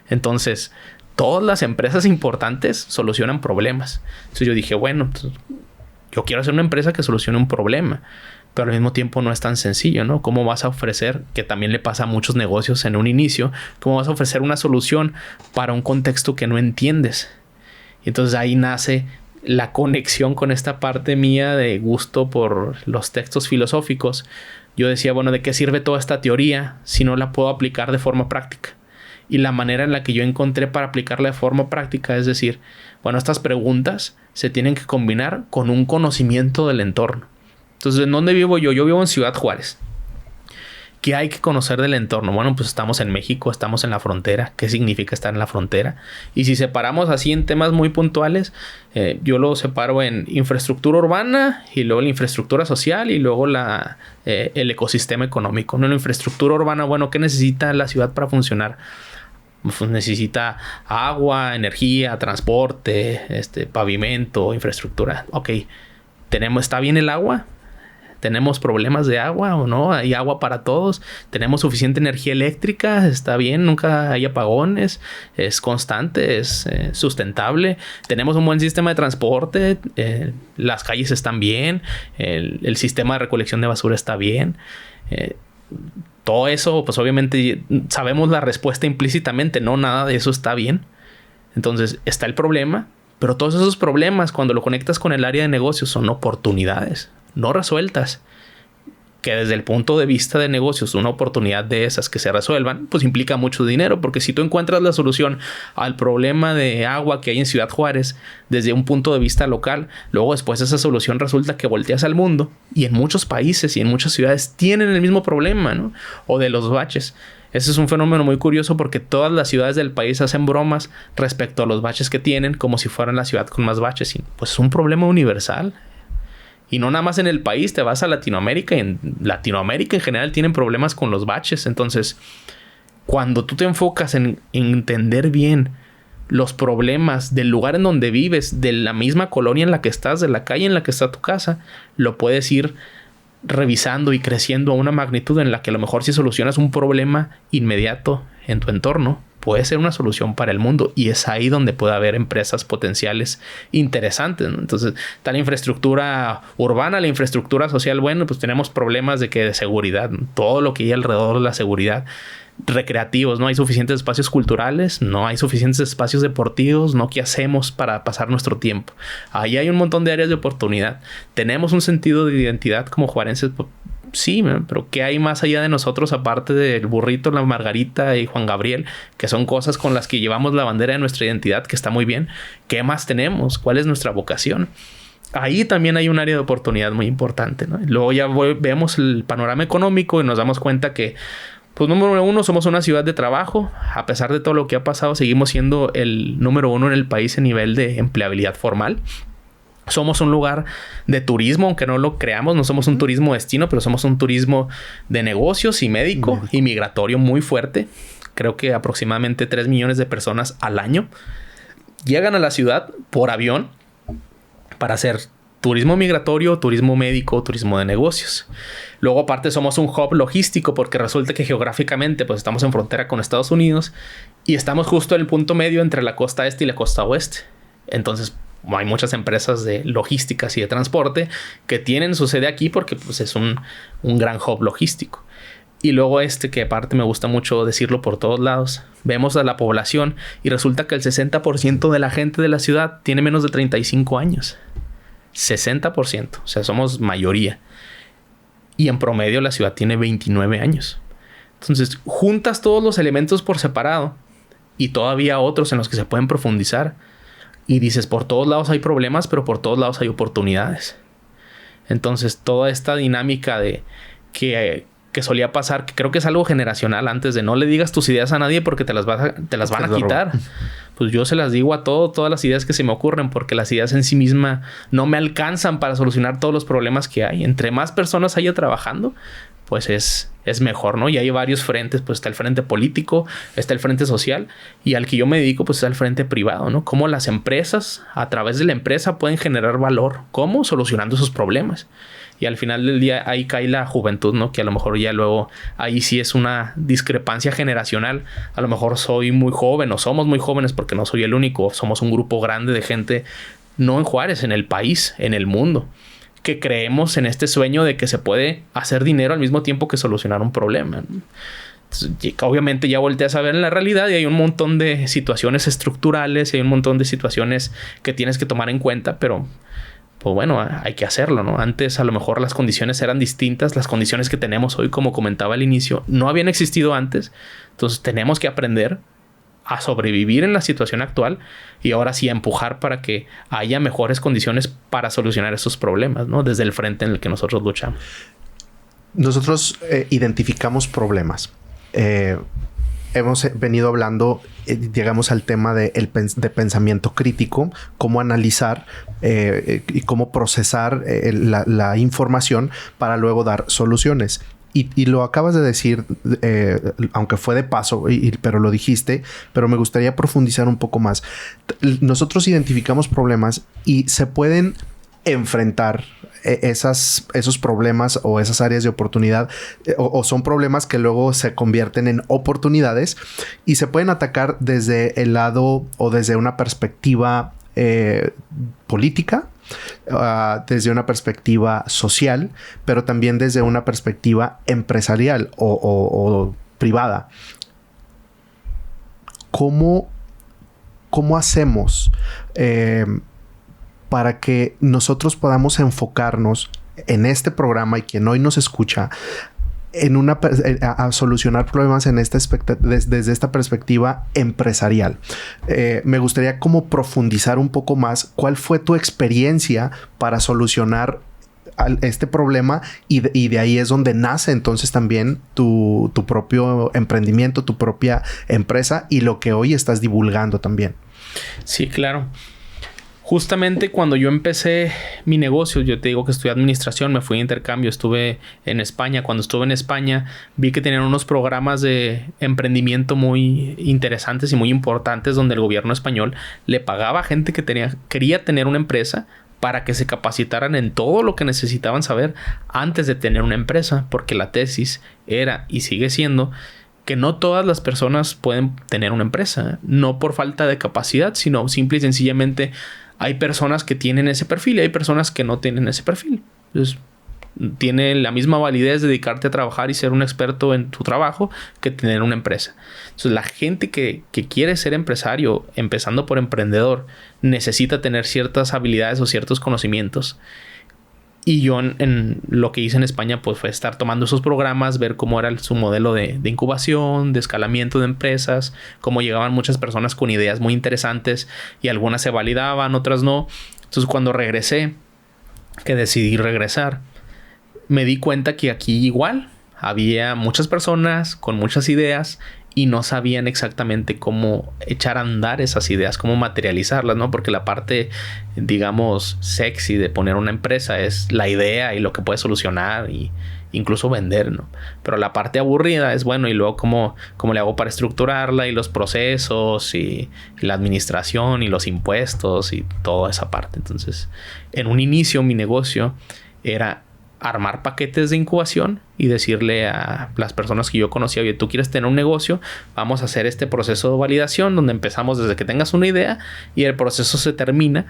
Entonces, todas las empresas importantes solucionan problemas. Entonces yo dije, bueno, pues, yo quiero hacer una empresa que solucione un problema. Pero al mismo tiempo no es tan sencillo, ¿no? ¿Cómo vas a ofrecer, que también le pasa a muchos negocios en un inicio, cómo vas a ofrecer una solución para un contexto que no entiendes? Y entonces ahí nace la conexión con esta parte mía de gusto por los textos filosóficos. Yo decía, bueno, ¿de qué sirve toda esta teoría si no la puedo aplicar de forma práctica? Y la manera en la que yo encontré para aplicarla de forma práctica es decir, bueno, estas preguntas se tienen que combinar con un conocimiento del entorno. Entonces, ¿en dónde vivo yo? Yo vivo en Ciudad Juárez. ¿Qué hay que conocer del entorno? Bueno, pues estamos en México, estamos en la frontera. ¿Qué significa estar en la frontera? Y si separamos así en temas muy puntuales, yo lo separo en infraestructura urbana y luego la infraestructura social y luego el ecosistema económico. ¿No? La infraestructura urbana, bueno, ¿qué necesita la ciudad para funcionar? Pues necesita agua, energía, transporte, pavimento, infraestructura. Ok, ¿está bien el agua? ¿Tenemos problemas de agua o no? ¿Hay agua para todos? ¿Tenemos suficiente energía eléctrica? ¿Está bien? ¿Nunca hay apagones? ¿Es constante? ¿Es sustentable? ¿Tenemos un buen sistema de transporte? ¿Las calles están bien? ¿El sistema de recolección de basura está bien? Todo eso, pues obviamente sabemos la respuesta implícitamente. No, nada de eso está bien. Entonces, está el problema. Pero todos esos problemas, cuando lo conectas con el área de negocios, son oportunidades no resueltas. Que desde el punto de vista de negocios, una oportunidad de esas que se resuelvan, pues implica mucho dinero. Porque si tú encuentras la solución al problema de agua que hay en Ciudad Juárez desde un punto de vista local, luego después esa solución resulta que volteas al mundo y en muchos países y en muchas ciudades tienen el mismo problema, ¿no? O de los baches. Ese es un fenómeno muy curioso porque todas las ciudades del país hacen bromas respecto a los baches que tienen como si fueran la ciudad con más baches. Y pues es un problema universal. Y no nada más en el país, te vas a Latinoamérica y en Latinoamérica en general tienen problemas con los baches. Entonces, cuando tú te enfocas en entender bien los problemas del lugar en donde vives, de la misma colonia en la que estás, de la calle en la que está tu casa, lo puedes ir revisando y creciendo a una magnitud en la que a lo mejor si solucionas un problema inmediato en tu entorno, puede ser una solución para el mundo y es ahí donde puede haber empresas potenciales interesantes, ¿no? Entonces, está la infraestructura urbana, la infraestructura social, bueno, pues tenemos problemas de seguridad, ¿no? Todo lo que hay alrededor de la seguridad, recreativos, no hay suficientes espacios culturales, no hay suficientes espacios deportivos, no qué hacemos para pasar nuestro tiempo. Ahí hay un montón de áreas de oportunidad. Tenemos un sentido de identidad como juarenses. Sí, pero ¿qué hay más allá de nosotros aparte del burrito, la margarita y Juan Gabriel? Que son cosas con las que llevamos la bandera de nuestra identidad, que está muy bien. ¿Qué más tenemos? ¿Cuál es nuestra vocación? Ahí también hay un área de oportunidad muy importante, ¿no? Luego ya vemos el panorama económico y nos damos cuenta que, pues número uno, somos una ciudad de trabajo. A pesar de todo lo que ha pasado, seguimos siendo el número uno en el país en nivel de empleabilidad formal. Somos un lugar de turismo, aunque no lo creamos. No somos un turismo destino, pero somos un turismo de negocios y médico y migratorio muy fuerte. Creo que aproximadamente 3 millones de personas al año llegan a la ciudad por avión para hacer turismo migratorio, turismo médico, turismo de negocios. Luego, aparte, somos un hub logístico porque resulta que geográficamente pues estamos en frontera con Estados Unidos y estamos justo en el punto medio entre la costa este y la costa oeste. Entonces, hay muchas empresas de logísticas y de transporte que tienen su sede aquí porque pues, es un gran hub logístico. Y luego que aparte me gusta mucho decirlo por todos lados, vemos a la población y resulta que el 60% de la gente de la ciudad tiene menos de 35 años. 60%, o sea, somos mayoría. Y en promedio la ciudad tiene 29 años. Entonces, juntas todos los elementos por separado y todavía otros en los que se pueden profundizar. Y dices, por todos lados hay problemas, pero por todos lados hay oportunidades. Entonces, toda esta dinámica de que solía pasar, que creo que es algo generacional antes de no le digas tus ideas a nadie porque te las van a quitar. Pues yo se las digo a todas las ideas que se me ocurren porque las ideas en sí mismas no me alcanzan para solucionar todos los problemas que hay. Entre más personas haya trabajando, pues es mejor, ¿no? Y hay varios frentes, pues está el frente político, está el frente social, y al que yo me dedico, pues está el frente privado, ¿no? Cómo las empresas, a través de la empresa, pueden generar valor. ¿Cómo? Solucionando esos problemas. Y al final del día ahí cae la juventud, ¿no? Que a lo mejor ya luego ahí sí es una discrepancia generacional. A lo mejor soy muy joven o somos muy jóvenes, porque no soy el único. Somos un grupo grande de gente, no en Juárez, en el país, en el mundo, que creemos en este sueño de que se puede hacer dinero al mismo tiempo que solucionar un problema. Entonces, obviamente ya volteas a ver en la realidad y hay un montón de situaciones estructurales y hay un montón de situaciones que tienes que tomar en cuenta, pero pues bueno, hay que hacerlo, ¿no? Antes a lo mejor las condiciones eran distintas. Las condiciones que tenemos hoy, como comentaba al inicio, no habían existido antes. Entonces tenemos que aprender a sobrevivir en la situación actual y ahora sí a empujar para que haya mejores condiciones para solucionar esos problemas, ¿no? Desde el frente en el que nosotros luchamos. Nosotros identificamos problemas. Hemos venido hablando, llegamos al tema de pensamiento crítico, cómo analizar y cómo procesar la información para luego dar soluciones. Y lo acabas de decir, aunque fue de paso, pero lo dijiste, pero me gustaría profundizar un poco más. Nosotros identificamos problemas y se pueden enfrentar esos problemas o esas áreas de oportunidad o son problemas que luego se convierten en oportunidades y se pueden atacar desde el lado o desde una perspectiva política, desde una perspectiva social, pero también desde una perspectiva empresarial o privada. ¿Cómo hacemos para que nosotros podamos enfocarnos en este programa y quien hoy nos escucha a solucionar problemas desde esta perspectiva empresarial? Me gustaría como profundizar un poco más cuál fue tu experiencia para solucionar este problema y de ahí es donde nace entonces también tu propio emprendimiento, tu propia empresa y lo que hoy estás divulgando también. Sí, claro. Justamente cuando yo empecé mi negocio, yo te digo que estudié administración, me fui de intercambio, estuve en España. Cuando estuve en España vi que tenían unos programas de emprendimiento muy interesantes y muy importantes donde el gobierno español le pagaba a gente que quería tener una empresa para que se capacitaran en todo lo que necesitaban saber antes de tener una empresa, porque la tesis era y sigue siendo que no todas las personas pueden tener una empresa, no por falta de capacidad, sino simple y sencillamente hay personas que tienen ese perfil y hay personas que no tienen ese perfil. Entonces, tiene la misma validez dedicarte a trabajar y ser un experto en tu trabajo que tener una empresa. Entonces, la gente que quiere ser empresario, empezando por emprendedor, necesita tener ciertas habilidades o ciertos conocimientos. Y yo en lo que hice en España pues fue estar tomando esos programas, ver cómo era su modelo de incubación, de escalamiento de empresas, cómo llegaban muchas personas con ideas muy interesantes y algunas se validaban, otras no. Entonces cuando regresé, que decidí regresar, me di cuenta que aquí igual había muchas personas con muchas ideas y no sabían exactamente cómo echar a andar esas ideas, cómo materializarlas, ¿no? Porque la parte, digamos, sexy de poner una empresa es la idea y lo que puede solucionar y incluso vender, ¿no? Pero la parte aburrida es, bueno, y luego cómo le hago para estructurarla y los procesos y la administración y los impuestos y toda esa parte. Entonces, en un inicio mi negocio era armar paquetes de incubación y decirle a las personas que yo conocía, oye, tú quieres tener un negocio, vamos a hacer este proceso de validación donde empezamos desde que tengas una idea y el proceso se termina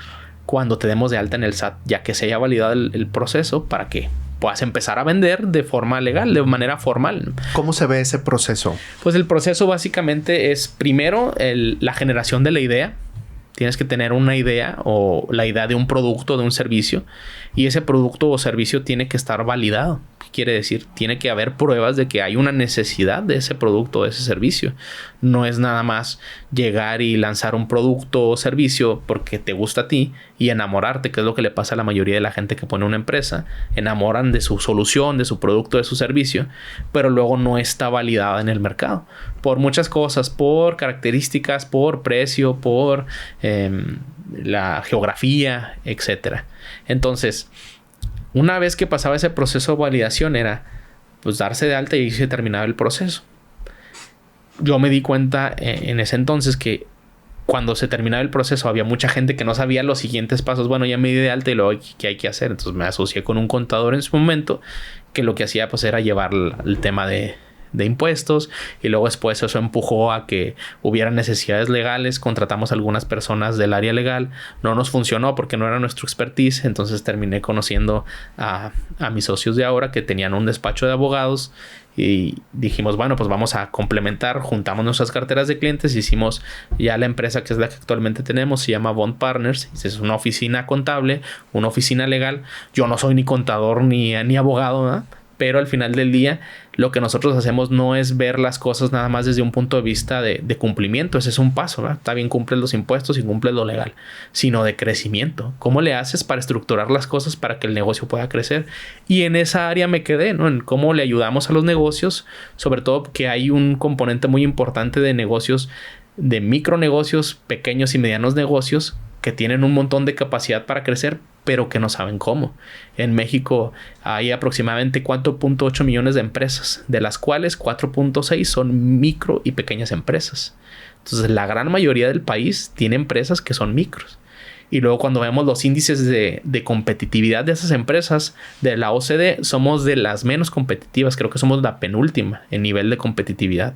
cuando te demos de alta en el SAT, ya que se haya validado el proceso para que puedas empezar a vender de forma legal, de manera formal. ¿Cómo se ve ese proceso? Pues el proceso básicamente es primero la generación de la idea. Tienes que tener una idea o la idea de un producto, de un servicio, y ese producto o servicio tiene que estar validado. ¿Qué quiere decir? Tiene que haber pruebas de que hay una necesidad de ese producto o de ese servicio. No es nada más llegar y lanzar un producto o servicio porque te gusta a ti y enamorarte, que es lo que le pasa a la mayoría de la gente que pone una empresa. Enamoran de su solución, de su producto, de su servicio, pero luego no está validada en el mercado. Por muchas cosas, por características, por precio, por la geografía, etcétera. Entonces, una vez que pasaba ese proceso de validación era pues darse de alta y se terminaba el proceso. Yo me di cuenta en ese entonces que cuando se terminaba el proceso había mucha gente que no sabía los siguientes pasos. Bueno, ya me di de alta y luego ¿qué hay que hacer? Entonces me asocié con un contador en su momento que lo que hacía pues era llevar el tema de impuestos, y luego después eso empujó a que hubiera necesidades legales. Contratamos a algunas personas del área legal, no nos funcionó porque no era nuestro expertise, entonces terminé conociendo a mis socios de ahora que tenían un despacho de abogados y dijimos, bueno, pues vamos a complementar, juntamos nuestras carteras de clientes, hicimos ya la empresa que es la que actualmente tenemos, se llama Bond Partners, es una oficina contable, una oficina legal. Yo no soy ni contador ni abogado, ¿verdad? Pero al final del día lo que nosotros hacemos no es ver las cosas nada más desde un punto de vista de cumplimiento. Ese es un paso, ¿verdad? Está bien, cumples los impuestos y cumples lo legal, sino de crecimiento. ¿Cómo le haces para estructurar las cosas para que el negocio pueda crecer? Y en esa área me quedé, ¿no? En cómo le ayudamos a los negocios, sobre todo que hay un componente muy importante de negocios, de micronegocios, pequeños y medianos negocios que tienen un montón de capacidad para crecer, pero que no saben cómo. En México hay aproximadamente 4.8 millones de empresas, de las cuales 4.6 son micro y pequeñas empresas. Entonces, la gran mayoría del país tiene empresas que son micros. Y luego cuando vemos los índices de competitividad de esas empresas de la OCDE, somos de las menos competitivas. Creo que somos la penúltima en nivel de competitividad.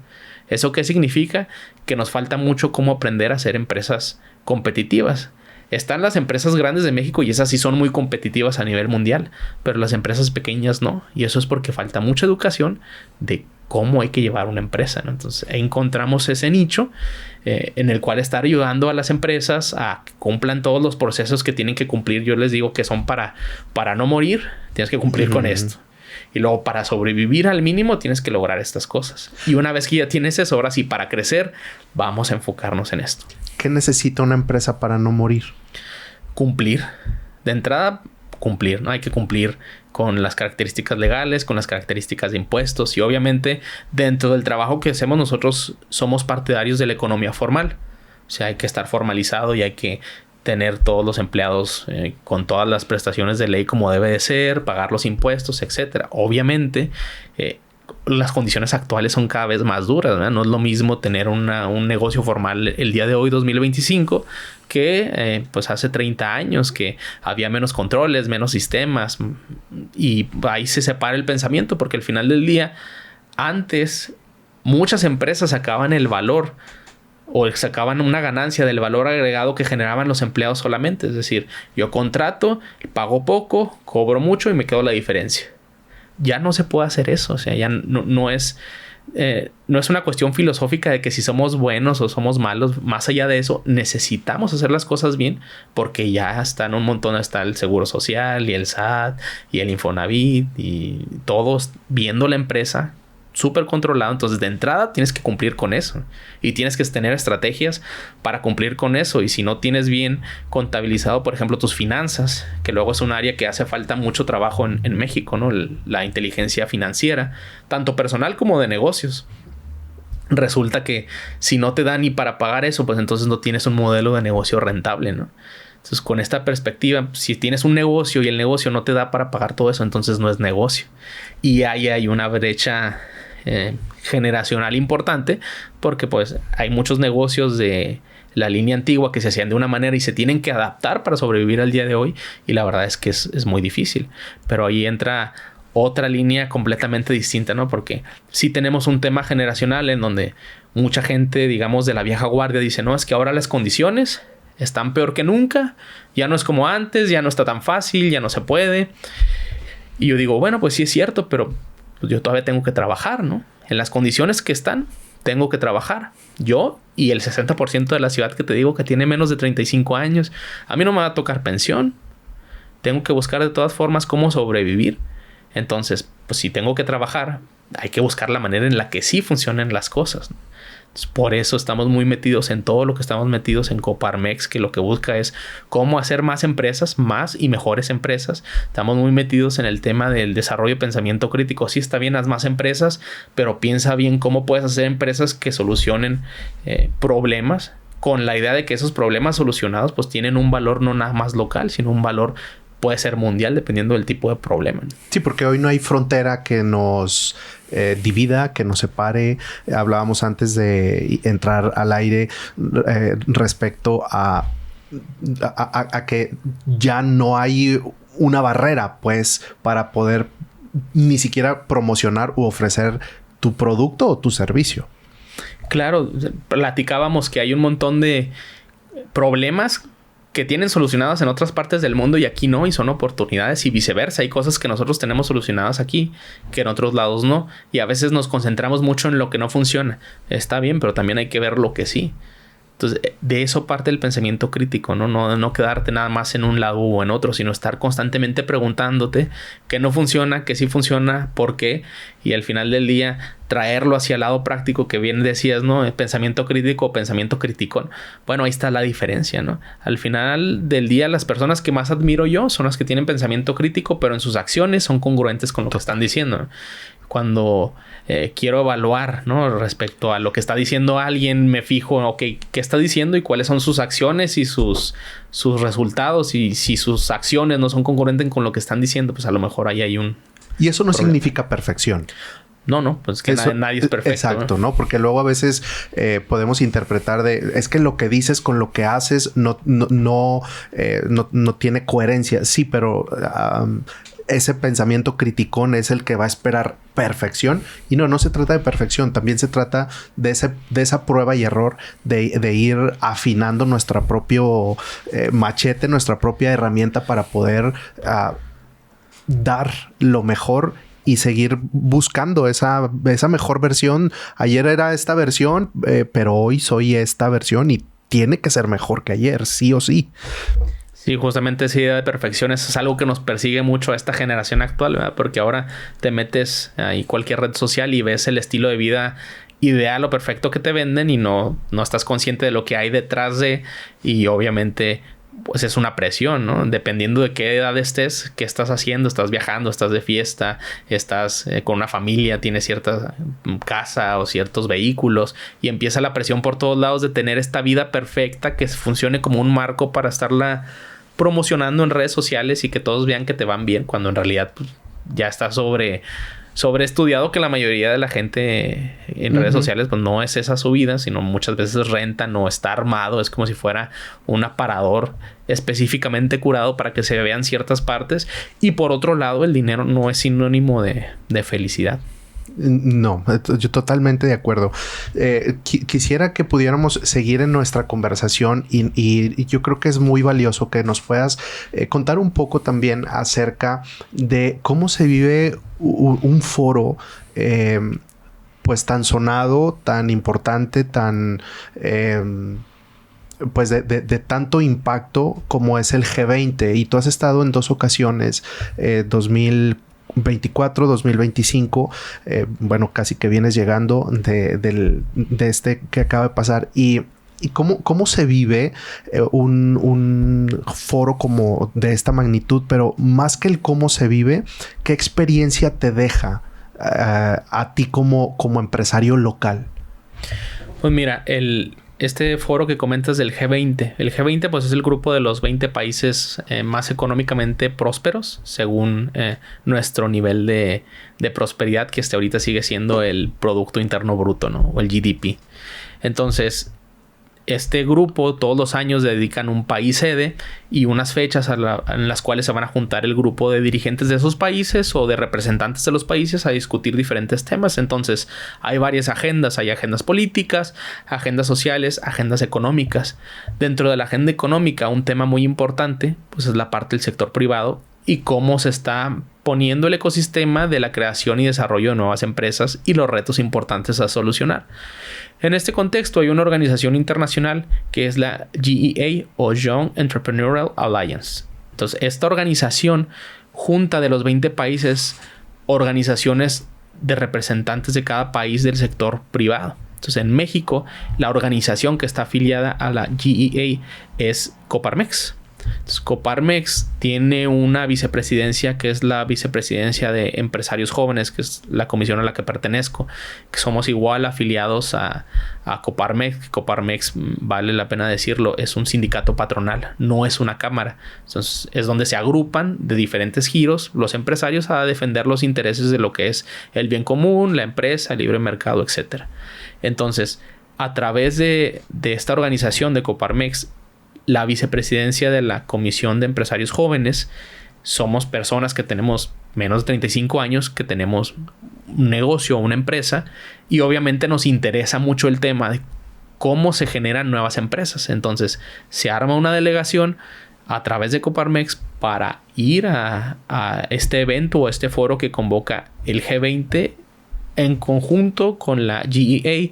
¿Eso qué significa? Que nos falta mucho cómo aprender a ser empresas competitivas. Están las empresas grandes de México y esas sí son muy competitivas a nivel mundial, pero las empresas pequeñas no. Y eso es porque falta mucha educación de cómo hay que llevar una empresa, ¿no? Entonces encontramos ese nicho en el cual estar ayudando a las empresas a que cumplan todos los procesos que tienen que cumplir. Yo les digo que son para no morir, tienes que cumplir con esto. Y luego para sobrevivir al mínimo tienes que lograr estas cosas. Y una vez que ya tienes eso, ahora sí, para crecer, vamos a enfocarnos en esto. ¿Qué necesita una empresa para no morir? Cumplir. De entrada, cumplir, ¿no? Hay que cumplir con las características legales, con las características de impuestos. Y obviamente, dentro del trabajo que hacemos, nosotros somos partidarios de la economía formal. O sea, hay que estar formalizado y hay que tener todos los empleados con todas las prestaciones de ley como debe de ser, pagar los impuestos, etcétera. Obviamente, las condiciones actuales son cada vez más duras, ¿verdad? No es lo mismo tener un negocio formal el día de hoy, 2025, que pues hace 30 años que había menos controles, menos sistemas, y ahí se separa el pensamiento, porque al final del día, antes muchas empresas sacaban el valor o sacaban una ganancia del valor agregado que generaban los empleados solamente. Es decir, yo contrato, pago poco, cobro mucho y me quedo la diferencia. Ya no se puede hacer eso. O sea, ya no es una cuestión filosófica de que si somos buenos o somos malos. Más allá de eso, necesitamos hacer las cosas bien, porque ya están un montón. Está el Seguro Social y el SAT y el Infonavit y todos viendo la empresa súper controlado. Entonces, de entrada tienes que cumplir con eso y tienes que tener estrategias para cumplir con eso. Y si no tienes bien contabilizado, por ejemplo, tus finanzas, que luego es un área que hace falta mucho trabajo en México, ¿no? La inteligencia financiera, tanto personal como de negocios. Resulta que si no te da ni para pagar eso, pues entonces no tienes un modelo de negocio rentable, ¿no? Entonces, con esta perspectiva, si tienes un negocio y el negocio no te da para pagar todo eso, entonces no es negocio. Y ahí hay una brecha generacional importante, porque pues hay muchos negocios de la línea antigua que se hacían de una manera y se tienen que adaptar para sobrevivir al día de hoy, y la verdad es que es muy difícil. Pero ahí entra otra línea completamente distinta, ¿no? Porque sí tenemos un tema generacional en donde mucha gente, digamos, de la vieja guardia dice, no, es que ahora las condiciones están peor que nunca, ya no es como antes, ya no está tan fácil, ya no se puede. Y yo digo, bueno, pues sí es cierto, pero pues yo todavía tengo que trabajar, ¿no? En las condiciones que están, tengo que trabajar. Yo y el 60% de la ciudad que te digo que tiene menos de 35 años, a mí no me va a tocar pensión. Tengo que buscar de todas formas cómo sobrevivir. Entonces, pues si tengo que trabajar, hay que buscar la manera en la que sí funcionen las cosas, ¿no? Por eso estamos muy metidos en todo lo que estamos metidos en Coparmex, que lo que busca es cómo hacer más empresas, más y mejores empresas. Estamos muy metidos en el tema del desarrollo de pensamiento crítico. Sí, está bien, haz más empresas, pero piensa bien cómo puedes hacer empresas que solucionen problemas, con la idea de que esos problemas solucionados pues tienen un valor no nada más local, sino un valor puede ser mundial dependiendo del tipo de problema. Sí, porque hoy no hay frontera que nos divida, que nos separe. Hablábamos antes de entrar al aire respecto a que ya no hay una barrera, pues, para poder ni siquiera promocionar u ofrecer tu producto o tu servicio. Claro, platicábamos que hay un montón de problemas que tienen solucionados en otras partes del mundo y aquí no, y son oportunidades y viceversa. Hay cosas que nosotros tenemos solucionadas aquí que en otros lados no, y a veces nos concentramos mucho en lo que no funciona. Está bien, pero también hay que ver lo que sí. Entonces, de eso parte el pensamiento crítico, ¿no? No quedarte nada más en un lado o en otro, sino estar constantemente preguntándote qué no funciona, qué sí funciona, por qué, y al final del día traerlo hacia el lado práctico que bien decías, ¿no? Pensamiento crítico o pensamiento criticón. Bueno, ahí está la diferencia, ¿no? Al final del día, las personas que más admiro yo son las que tienen pensamiento crítico, pero en sus acciones son congruentes con lo que están diciendo, ¿no? Cuando quiero evaluar, ¿no? Respecto a lo que está diciendo alguien, me fijo, ok, ¿qué está diciendo y cuáles son sus acciones y sus resultados? Y si sus acciones no son congruentes con lo que están diciendo, pues a lo mejor ahí hay un... Y eso no significa perfección. No, pues que nadie es perfecto. Exacto, ¿no? Porque luego a veces podemos interpretar es que lo que dices con lo que haces no tiene coherencia. Sí, pero ese pensamiento criticón es el que va a esperar perfección. Y no se trata de perfección. También se trata de esa prueba y error de ir afinando nuestro propio machete, nuestra propia herramienta para poder dar lo mejor y seguir buscando esa mejor versión. Ayer era esta versión, pero hoy soy esta versión y tiene que ser mejor que ayer, sí o sí. Sí, justamente esa idea de perfección es algo que nos persigue mucho a esta generación actual, ¿verdad? Porque ahora te metes ahí cualquier red social y ves el estilo de vida ideal o perfecto que te venden y no estás consciente de lo que hay detrás de, y obviamente pues es una presión, ¿no? Dependiendo de qué edad estés, qué estás haciendo, estás viajando, estás de fiesta, estás con una familia, tienes cierta casa o ciertos vehículos y empieza la presión por todos lados de tener esta vida perfecta que funcione como un marco para estarla promocionando en redes sociales y que todos vean que te van bien, cuando en realidad pues, ya está sobre estudiado que la mayoría de la gente en redes sociales pues no es esa su vida, sino muchas veces rentan o está armado, es como si fuera un aparador específicamente curado para que se vean ciertas partes. Y por otro lado, el dinero no es sinónimo de felicidad. No, yo totalmente de acuerdo. Quisiera que pudiéramos seguir en nuestra conversación y yo creo que es muy valioso que nos puedas contar un poco también acerca de cómo se vive un foro pues tan sonado, tan importante, tan pues de tanto impacto como es el G20. Y tú has estado en 2 ocasiones, 2024, 2025, bueno, casi que vienes llegando de este que acaba de pasar. ¿Y cómo se vive un foro como de esta magnitud? Pero más que el cómo se vive, ¿qué experiencia te deja a ti como empresario local? Pues mira, este foro que comentas del G20. El G20 pues es el grupo de los 20 países más económicamente prósperos según nuestro nivel de prosperidad, que hasta ahorita sigue siendo el Producto Interno Bruto, ¿no? O el GDP. Entonces, este grupo todos los años dedican un país sede y unas fechas en las cuales se van a juntar el grupo de dirigentes de esos países o de representantes de los países a discutir diferentes temas. Entonces hay varias agendas, hay agendas políticas, agendas sociales, agendas económicas. Dentro de la agenda económica, un tema muy importante pues es la parte del sector privado y cómo se está poniendo el ecosistema de la creación y desarrollo de nuevas empresas y los retos importantes a solucionar. En este contexto hay una organización internacional que es la GEA o Young Entrepreneurial Alliance. Entonces, esta organización junta de los 20 países organizaciones de representantes de cada país del sector privado. Entonces, en México, la organización que está afiliada a la GEA es Coparmex. Entonces, Coparmex tiene una vicepresidencia que es la vicepresidencia de empresarios jóvenes, que es la comisión a la que pertenezco, que somos igual afiliados a Coparmex. Coparmex, vale la pena decirlo, es un sindicato patronal, no es una cámara. Entonces, es donde se agrupan de diferentes giros los empresarios a defender los intereses de lo que es el bien común, la empresa, el libre mercado, etc. Entonces, a través de esta organización de Coparmex, la vicepresidencia de la Comisión de Empresarios Jóvenes, somos personas que tenemos menos de 35 años, que tenemos un negocio o una empresa, y obviamente nos interesa mucho el tema de cómo se generan nuevas empresas. Entonces, se arma una delegación a través de Coparmex para ir a este evento o este foro que convoca el G20 en conjunto con la GEA,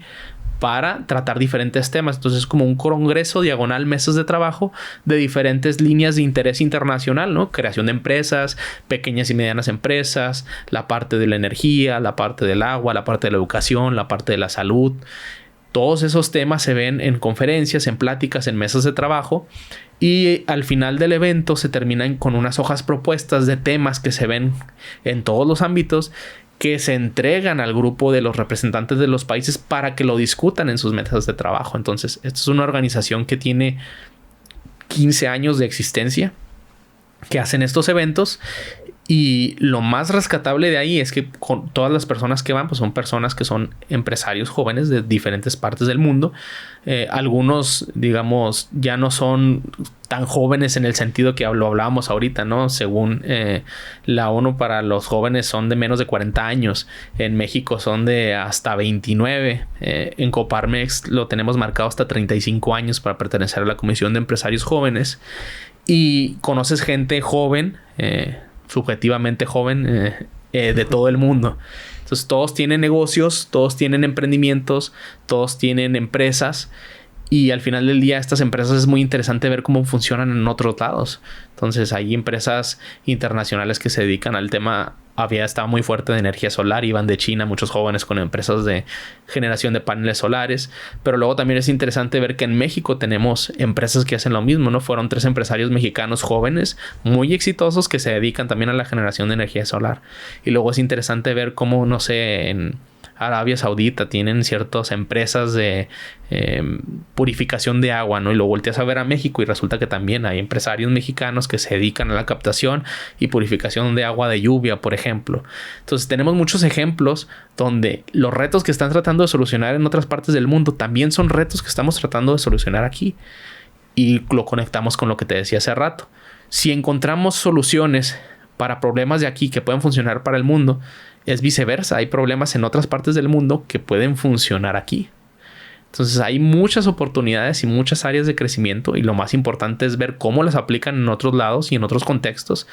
para tratar diferentes temas. Entonces es como un congreso diagonal mesas de trabajo de diferentes líneas de interés internacional, ¿no? Creación de empresas, pequeñas y medianas empresas, la parte de la energía, la parte del agua, la parte de la educación, la parte de la salud. Todos esos temas se ven en conferencias, en pláticas, en mesas de trabajo, y al final del evento se terminan con unas hojas propuestas de temas que se ven en todos los ámbitos, que se entregan al grupo de los representantes de los países para que lo discutan en sus mesas de trabajo. Entonces, esta es una organización que tiene 15 años de existencia, que hacen estos eventos, y lo más rescatable de ahí es que con todas las personas que van, pues son personas que son empresarios jóvenes de diferentes partes del mundo. Algunos, digamos, ya no son tan jóvenes en el sentido que lo hablábamos ahorita, ¿no? Según la ONU, para los jóvenes son de menos de 40 años. En México son de hasta 29. En Coparmex lo tenemos marcado hasta 35 años para pertenecer a la Comisión de Empresarios Jóvenes. Y conoces gente joven, subjetivamente joven, de todo el mundo. Entonces todos tienen negocios, todos tienen emprendimientos, todos tienen empresas, y al final del día estas empresas es muy interesante ver cómo funcionan en otros lados. Entonces hay empresas internacionales que se dedican al tema. Estaba muy fuerte de energía solar, iban de China muchos jóvenes con empresas de generación de paneles solares, pero luego también es interesante ver que en México tenemos empresas que hacen lo mismo, ¿no? Fueron 3 empresarios mexicanos jóvenes muy exitosos que se dedican también a la generación de energía solar. Y luego es interesante ver cómo, no sé, en Arabia Saudita tienen ciertas empresas de purificación de agua, ¿no? Y lo volteas a ver a México y resulta que también hay empresarios mexicanos que se dedican a la captación y purificación de agua de lluvia, por ejemplo. Entonces tenemos muchos ejemplos donde los retos que están tratando de solucionar en otras partes del mundo también son retos que estamos tratando de solucionar aquí, y lo conectamos con lo que te decía hace rato. Si encontramos soluciones para problemas de aquí que pueden funcionar para el mundo, es viceversa. Hay problemas en otras partes del mundo que pueden funcionar aquí. Entonces hay muchas oportunidades y muchas áreas de crecimiento, y lo más importante es ver cómo las aplican en otros lados y en otros contextos,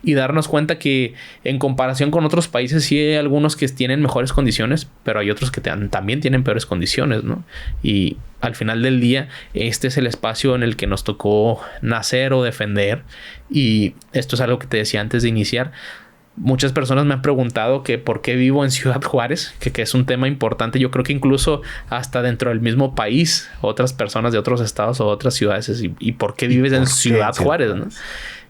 y darnos cuenta que en comparación con otros países sí hay algunos que tienen mejores condiciones, pero hay otros que también tienen peores condiciones, ¿no? Y al final del día este es el espacio en el que nos tocó nacer o defender, y esto es algo que te decía antes de iniciar. Muchas personas me han preguntado que por qué vivo en Ciudad Juárez, que es un tema importante. Yo creo que incluso hasta dentro del mismo país, otras personas de otros estados o otras ciudades, y por qué vives en Ciudad Juárez, ¿no?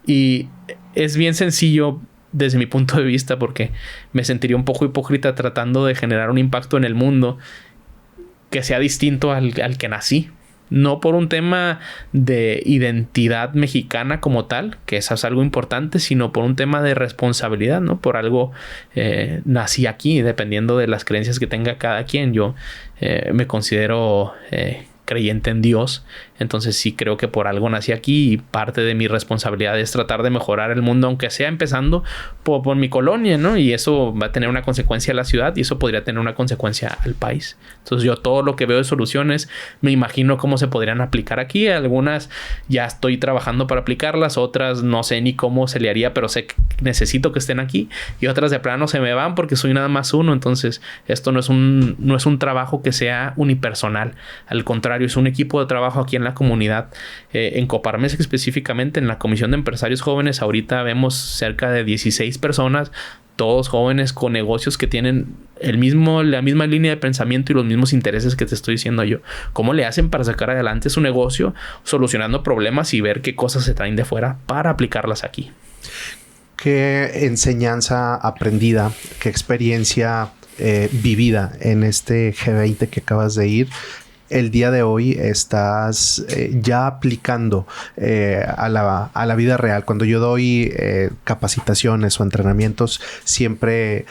Y es bien sencillo desde mi punto de vista, porque me sentiría un poco hipócrita tratando de generar un impacto en el mundo que sea distinto al que nací. No por un tema de identidad mexicana como tal, que eso es algo importante, sino por un tema de responsabilidad, ¿no? Por algo nací aquí, dependiendo de las creencias que tenga cada quien. Yo me considero creyente en Dios, entonces sí creo que por algo nací aquí, y parte de mi responsabilidad es tratar de mejorar el mundo, aunque sea empezando por mi colonia, ¿no? Y eso va a tener una consecuencia a la ciudad, y eso podría tener una consecuencia al país. Entonces yo todo lo que veo de soluciones me imagino cómo se podrían aplicar aquí. Algunas ya estoy trabajando para aplicarlas, otras no sé ni cómo se le haría, pero sé que necesito que estén aquí, y otras de plano se me van porque soy nada más uno. Entonces esto no es un trabajo que sea unipersonal, al contrario, empresarios, un equipo de trabajo aquí en la comunidad. En Coparmex específicamente, en la Comisión de Empresarios Jóvenes, ahorita vemos cerca de 16 personas, todos jóvenes con negocios que tienen la misma línea de pensamiento y los mismos intereses que te estoy diciendo yo. ¿Cómo le hacen para sacar adelante su negocio, solucionando problemas y ver qué cosas se traen de fuera para aplicarlas aquí? ¿Qué enseñanza aprendida, qué experiencia vivida en este G20 que acabas de ir, el día de hoy estás ya aplicando a la vida real? Cuando yo doy capacitaciones o entrenamientos, siempre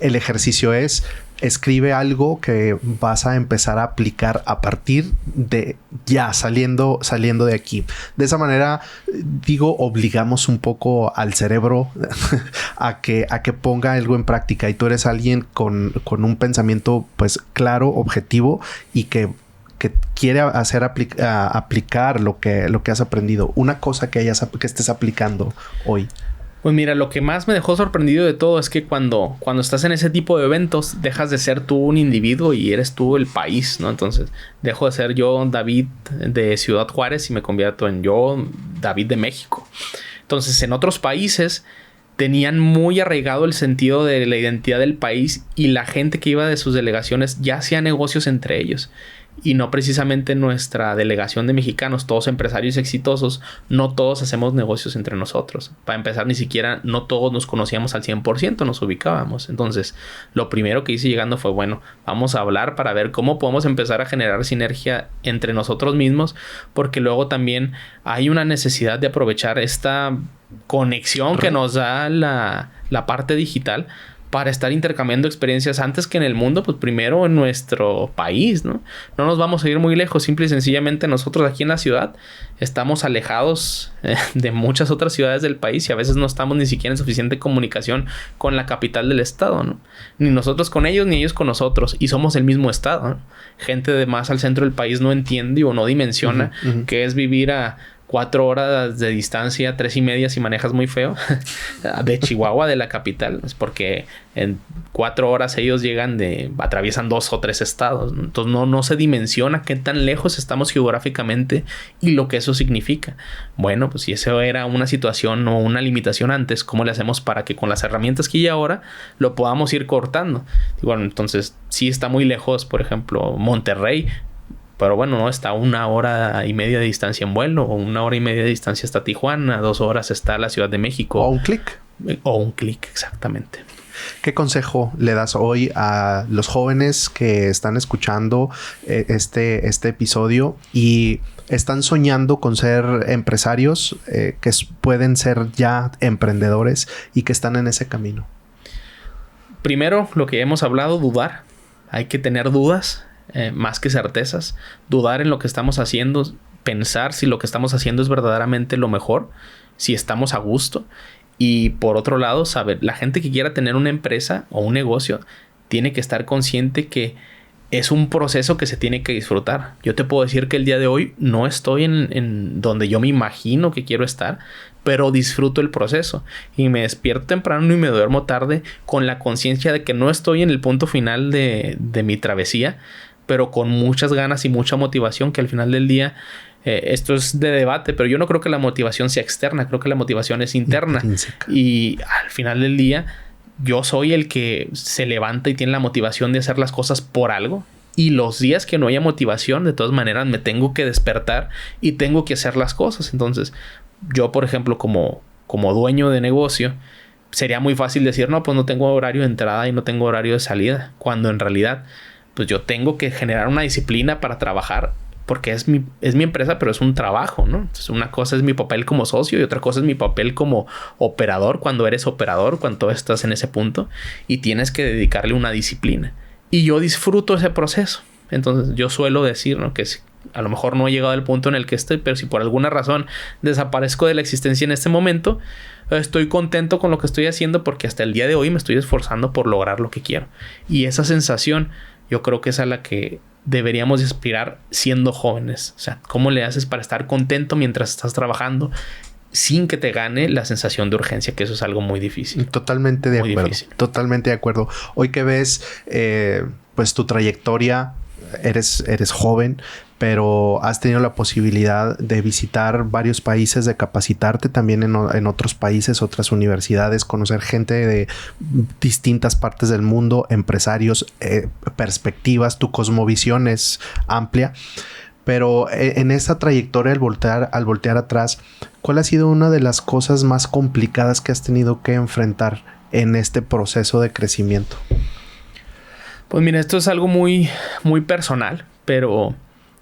el ejercicio es: escribe algo que vas a empezar a aplicar a partir de ya saliendo de aquí. De esa manera, obligamos un poco al cerebro a que ponga algo en práctica. Y tú eres alguien con un pensamiento pues claro, objetivo, y que quiere hacer aplicar lo que has aprendido. Una cosa que estés aplicando hoy. Pues mira, lo que más me dejó sorprendido de todo es que cuando estás en ese tipo de eventos, dejas de ser tú un individuo y eres tú el país, ¿no? Entonces, dejo de ser yo, David, de Ciudad Juárez, y me convierto en yo, David, de México. Entonces, en otros países tenían muy arraigado el sentido de la identidad del país, y la gente que iba de sus delegaciones ya hacía negocios entre ellos. Y no precisamente nuestra delegación de mexicanos, todos empresarios exitosos, no todos hacemos negocios entre nosotros. Para empezar, ni siquiera no todos nos conocíamos al 100%, nos ubicábamos. Entonces, lo primero que hice llegando fue, bueno, vamos a hablar para ver cómo podemos empezar a generar sinergia entre nosotros mismos, porque luego también hay una necesidad de aprovechar esta conexión que nos da la parte digital para estar intercambiando experiencias antes que en el mundo, pues primero en nuestro país, ¿no? No nos vamos a ir muy lejos. Simple y sencillamente nosotros aquí en la ciudad estamos alejados de muchas otras ciudades del país, y a veces no estamos ni siquiera en suficiente comunicación con la capital del estado, ¿no? Ni nosotros con ellos, ni ellos con nosotros. Y somos el mismo estado, ¿no? Gente de más al centro del país no entiende o no dimensiona qué es vivir a 4 horas de distancia, 3:30 si manejas muy feo, de Chihuahua, de la capital. Es porque en 4 horas ellos atraviesan 2 o 3 estados. Entonces no se dimensiona qué tan lejos estamos geográficamente y lo que eso significa. Bueno, pues si eso era una situación o una limitación antes, ¿cómo le hacemos para que con las herramientas que hay ahora lo podamos ir cortando? Y bueno, entonces sí está muy lejos, por ejemplo, Monterrey. Pero bueno, no, está 1:30 de distancia en vuelo, o 1:30 de distancia hasta Tijuana, 2 horas está la Ciudad de México. O un clic. O un clic, exactamente. ¿Qué consejo le das hoy a los jóvenes que están escuchando este episodio y están soñando con ser empresarios, que pueden ser ya emprendedores y que están en ese camino? Primero, lo que hemos hablado, dudar. Hay que tener dudas. Más que certezas, dudar en lo que estamos haciendo, pensar si lo que estamos haciendo es verdaderamente lo mejor, si estamos a gusto. Y por otro lado, saber, la gente que quiera tener una empresa o un negocio tiene que estar consciente que es un proceso que se tiene que disfrutar. Yo te puedo decir que el día de hoy no estoy en donde yo me imagino que quiero estar, pero disfruto el proceso y me despierto temprano y me duermo tarde con la conciencia de que no estoy en el punto final de mi travesía, pero con muchas ganas y mucha motivación, que al final del día, esto es de debate, pero yo no creo que la motivación sea externa, creo que la motivación es interna. Intrínseca. Y al final del día, yo soy el que se levanta y tiene la motivación de hacer las cosas por algo. Y los días que no haya motivación, de todas maneras, me tengo que despertar y tengo que hacer las cosas. Entonces, yo, por ejemplo, como dueño de negocio, sería muy fácil decir, no, pues no tengo horario de entrada y no tengo horario de salida. Cuando en realidad, pues yo tengo que generar una disciplina para trabajar, porque es mi empresa, pero es un trabajo, ¿no? Entonces, una cosa es mi papel como socio y otra cosa es mi papel como operador, cuando eres operador, cuando estás en ese punto, y tienes que dedicarle una disciplina. Y yo disfruto ese proceso. Entonces, yo suelo decir, ¿no?, que a lo mejor no he llegado al punto en el que estoy, pero si por alguna razón desaparezco de la existencia en este momento, estoy contento con lo que estoy haciendo, porque hasta el día de hoy me estoy esforzando por lograr lo que quiero. Y esa sensación, yo creo que es a la que deberíamos aspirar siendo jóvenes. O sea, ¿cómo le haces para estar contento mientras estás trabajando sin que te gane la sensación de urgencia? Que eso es algo muy difícil. Totalmente de acuerdo. Totalmente de acuerdo. Hoy que ves pues tu trayectoria eres joven, pero has tenido la posibilidad de visitar varios países, de capacitarte también en otros países, otras universidades, conocer gente de distintas partes del mundo, empresarios, perspectivas, tu cosmovisión es amplia. Pero en esa trayectoria, al voltear atrás, ¿cuál ha sido una de las cosas más complicadas que has tenido que enfrentar en este proceso de crecimiento? Pues mira, esto es algo muy, muy personal, pero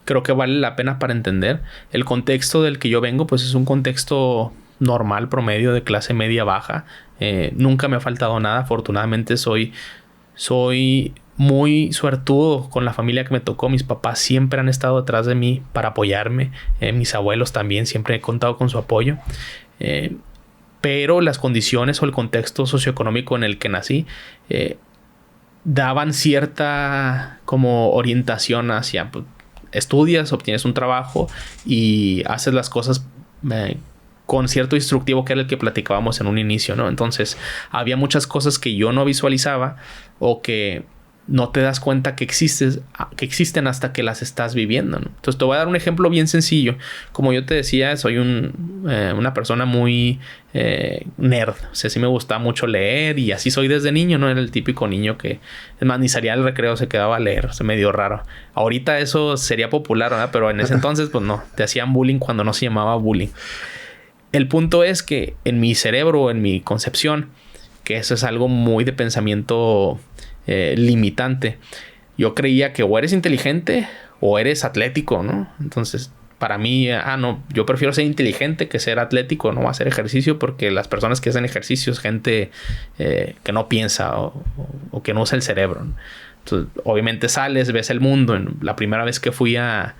creo que vale la pena para entender. El contexto del que yo vengo, pues es un contexto normal, promedio, de clase media baja. Nunca me ha faltado nada. Afortunadamente soy muy suertudo con la familia que me tocó. Mis papás siempre han estado detrás de mí para apoyarme. Mis abuelos también, siempre he contado con su apoyo. Pero las condiciones o el contexto socioeconómico en el que nací daban cierta como orientación hacia pues, estudias, obtienes un trabajo y haces las cosas con cierto instructivo que era el que platicábamos en un inicio, ¿no? Entonces había muchas cosas que yo no visualizaba o que no te das cuenta que existen hasta que las estás viviendo, ¿no? Entonces te voy a dar un ejemplo bien sencillo. Como yo te decía, soy una persona muy nerd. O sea, sí me gusta mucho leer y así soy desde niño, ¿no? Era el típico niño que, es más, ni salía al recreo, se quedaba a leer. Se me dio raro. Ahorita eso sería popular, ¿verdad? Pero en ese entonces, pues no. Te hacían bullying cuando no se llamaba bullying. El punto es que en mi cerebro, en mi concepción, que eso es algo muy de pensamiento limitante. Yo creía que o eres inteligente o eres atlético, ¿no? Entonces, para mí, no, yo prefiero ser inteligente que ser atlético, no hacer ejercicio, porque las personas que hacen ejercicio es gente que no piensa o que no usa el cerebro, ¿no? Entonces, obviamente sales, ves el mundo. La primera vez que fui a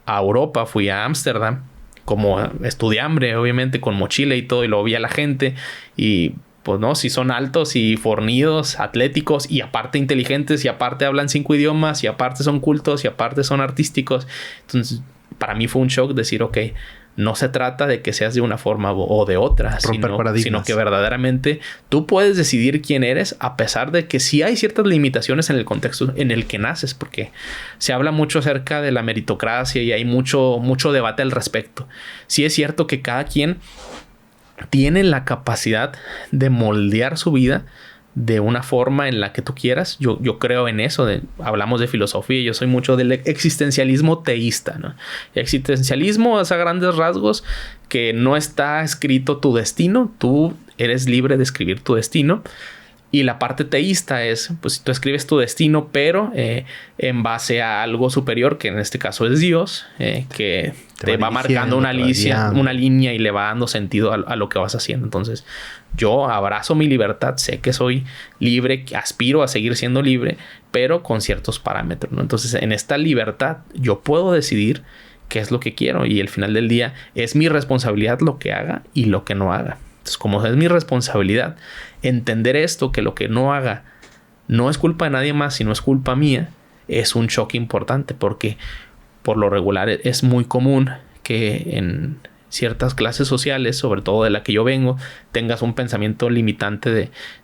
Europa, fui a Ámsterdam, como estudiambre, obviamente, con mochila y todo, y luego vi a la gente y pues no, si son altos y fornidos, atléticos y aparte inteligentes y aparte hablan 5 idiomas y aparte son cultos y aparte son artísticos. Entonces, para mí fue un shock decir, ok, no se trata de que seas de una forma o de otra, sino que verdaderamente tú puedes decidir quién eres, a pesar de que sí hay ciertas limitaciones en el contexto en el que naces, porque se habla mucho acerca de la meritocracia y hay mucho debate al respecto. Sí es cierto que cada quien tiene la capacidad de moldear su vida de una forma en la que tú quieras. Yo creo en eso. Hablamos de filosofía. Yo soy mucho del existencialismo teísta, ¿no? El existencialismo es a grandes rasgos que no está escrito tu destino. Tú eres libre de escribir tu destino. Y la parte teísta es, pues, tú escribes tu destino, pero en base a algo superior, que en este caso es Dios, que te va marcando una línea y le va dando sentido a lo que vas haciendo. Entonces, yo abrazo mi libertad, sé que soy libre, aspiro a seguir siendo libre, pero con ciertos parámetros, ¿no? Entonces, en esta libertad, yo puedo decidir qué es lo que quiero y al final del día es mi responsabilidad lo que haga y lo que no haga. Entonces, como es mi responsabilidad entender esto, que lo que no haga no es culpa de nadie más, sino es culpa mía, es un choque importante porque por lo regular es muy común que en ciertas clases sociales, sobre todo de la que yo vengo, tengas un pensamiento limitante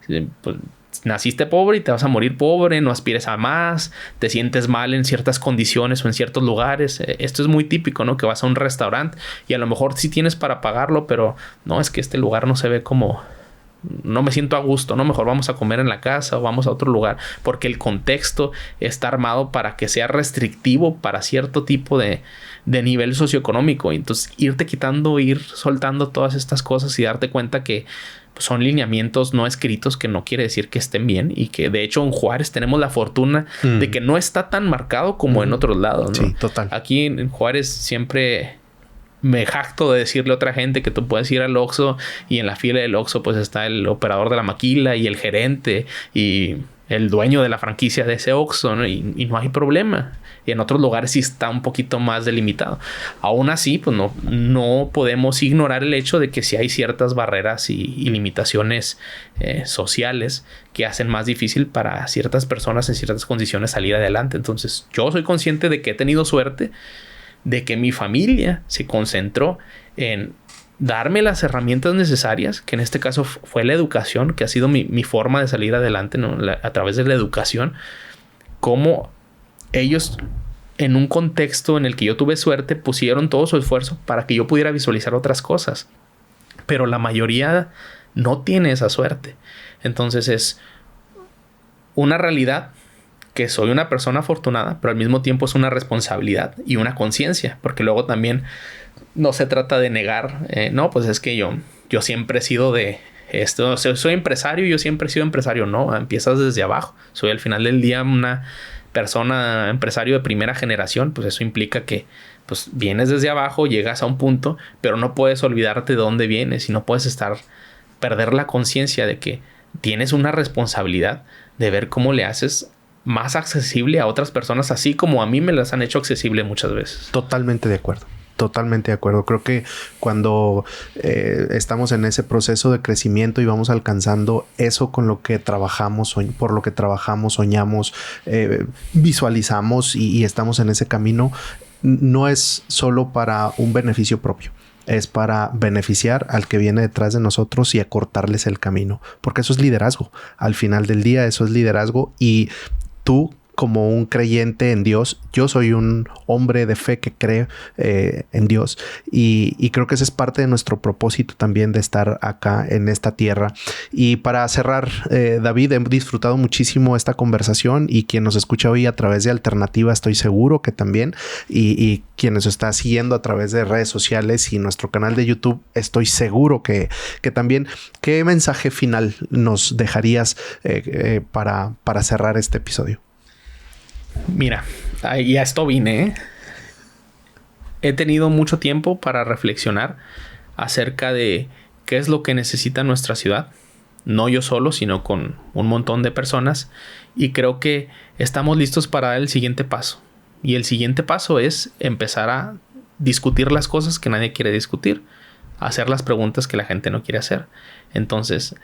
de pues, naciste pobre y te vas a morir pobre, no aspires a más, te sientes mal en ciertas condiciones o en ciertos lugares. Esto es muy típico, ¿no? Que vas a un restaurante y a lo mejor sí tienes para pagarlo, pero no, es que este lugar no se ve como... No me siento a gusto, ¿no? Mejor vamos a comer en la casa o vamos a otro lugar, porque el contexto está armado para que sea restrictivo para cierto tipo de nivel socioeconómico. Entonces, ir soltando todas estas cosas y darte cuenta que son lineamientos no escritos, que no quiere decir que estén bien y que de hecho en Juárez tenemos la fortuna de que no está tan marcado como en otros lados, ¿no? Sí, total. Aquí en Juárez siempre me jacto de decirle a otra gente que tú puedes ir al Oxxo y en la fila del Oxxo pues está el operador de la maquila y el gerente y el dueño de la franquicia de ese Oxxo, ¿no? Y no hay problema. Y en otros lugares sí está un poquito más delimitado. Aún así, pues no podemos ignorar el hecho de que sí hay ciertas barreras y limitaciones sociales que hacen más difícil para ciertas personas en ciertas condiciones salir adelante. Entonces, yo soy consciente de que he tenido suerte de que mi familia se concentró en darme las herramientas necesarias, que en este caso fue la educación, que ha sido mi forma de salir adelante, ¿no? A través de la educación, cómo ellos, en un contexto en el que yo tuve suerte, pusieron todo su esfuerzo para que yo pudiera visualizar otras cosas. Pero la mayoría no tiene esa suerte. Entonces es una realidad que soy una persona afortunada, pero al mismo tiempo es una responsabilidad y una conciencia, porque luego también no se trata de negar, no, pues es que yo siempre he sido de esto, o sea, soy empresario y yo siempre he sido empresario. No, empiezas desde abajo. Soy al final del día una persona empresario de primera generación, pues eso implica que pues vienes desde abajo, llegas a un punto, pero no puedes olvidarte de dónde vienes y no puedes perder la conciencia de que tienes una responsabilidad de ver cómo le haces más accesible a otras personas, así como a mí me las han hecho accesible muchas veces. Totalmente de acuerdo. Totalmente de acuerdo. Creo que cuando estamos en ese proceso de crecimiento y vamos alcanzando eso con lo que trabajamos, por lo que trabajamos, soñamos, visualizamos y estamos en ese camino, no es solo para un beneficio propio. Es para beneficiar al que viene detrás de nosotros y acortarles el camino. Porque eso es liderazgo. Al final del día, eso es liderazgo. Y tú, como un creyente en Dios, yo soy un hombre de fe que cree en Dios y creo que ese es parte de nuestro propósito también de estar acá en esta tierra. Y para cerrar, David, he disfrutado muchísimo esta conversación y quien nos escucha hoy a través de Alternativa estoy seguro que también, y quien nos está siguiendo a través de redes sociales y nuestro canal de YouTube estoy seguro que también. ¿Qué mensaje final nos dejarías para cerrar este episodio? Mira, y a esto vine, ¿eh? He tenido mucho tiempo para reflexionar acerca de qué es lo que necesita nuestra ciudad. No yo solo, sino con un montón de personas. Y creo que estamos listos para dar el siguiente paso. Y el siguiente paso es empezar a discutir las cosas que nadie quiere discutir. Hacer las preguntas que la gente no quiere hacer. Entonces,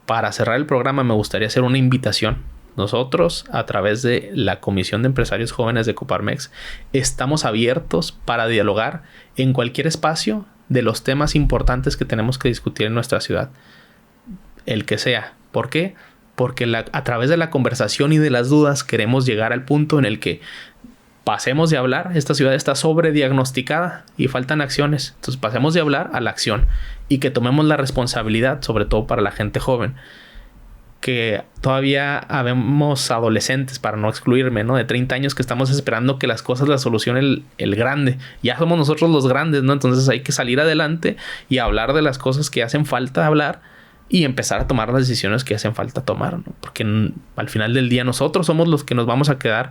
para cerrar el programa me gustaría hacer una invitación. Nosotros, a través de la Comisión de Empresarios Jóvenes de Coparmex, estamos abiertos para dialogar en cualquier espacio de los temas importantes que tenemos que discutir en nuestra ciudad. El que sea. ¿Por qué? Porque a través de la conversación y de las dudas queremos llegar al punto en el que pasemos de hablar. Esta ciudad está sobrediagnosticada y faltan acciones. Entonces pasemos de hablar a la acción y que tomemos la responsabilidad, sobre todo para la gente joven. Que todavía habemos adolescentes, para no excluirme, ¿no? De 30 años que estamos esperando que las cosas las solucione el grande. Ya somos nosotros los grandes, ¿no? Entonces hay que salir adelante y hablar de las cosas que hacen falta hablar y empezar a tomar las decisiones que hacen falta tomar, ¿no? Porque al final del día nosotros somos los que nos vamos a quedar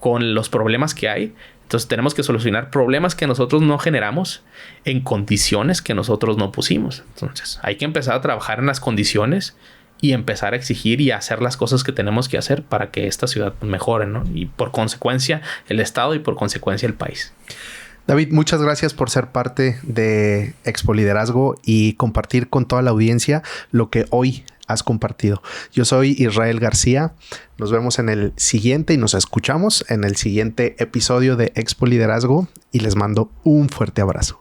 con los problemas que hay. Entonces tenemos que solucionar problemas que nosotros no generamos en condiciones que nosotros no pusimos. Entonces hay que empezar a trabajar en las condiciones y empezar a exigir y a hacer las cosas que tenemos que hacer para que esta ciudad mejore, ¿no? Y por consecuencia el estado y por consecuencia el país. David, muchas gracias por ser parte de Expo Liderazgo y compartir con toda la audiencia lo que hoy has compartido. Yo soy Israel García. Nos vemos en el siguiente y nos escuchamos en el siguiente episodio de Expo Liderazgo y les mando un fuerte abrazo.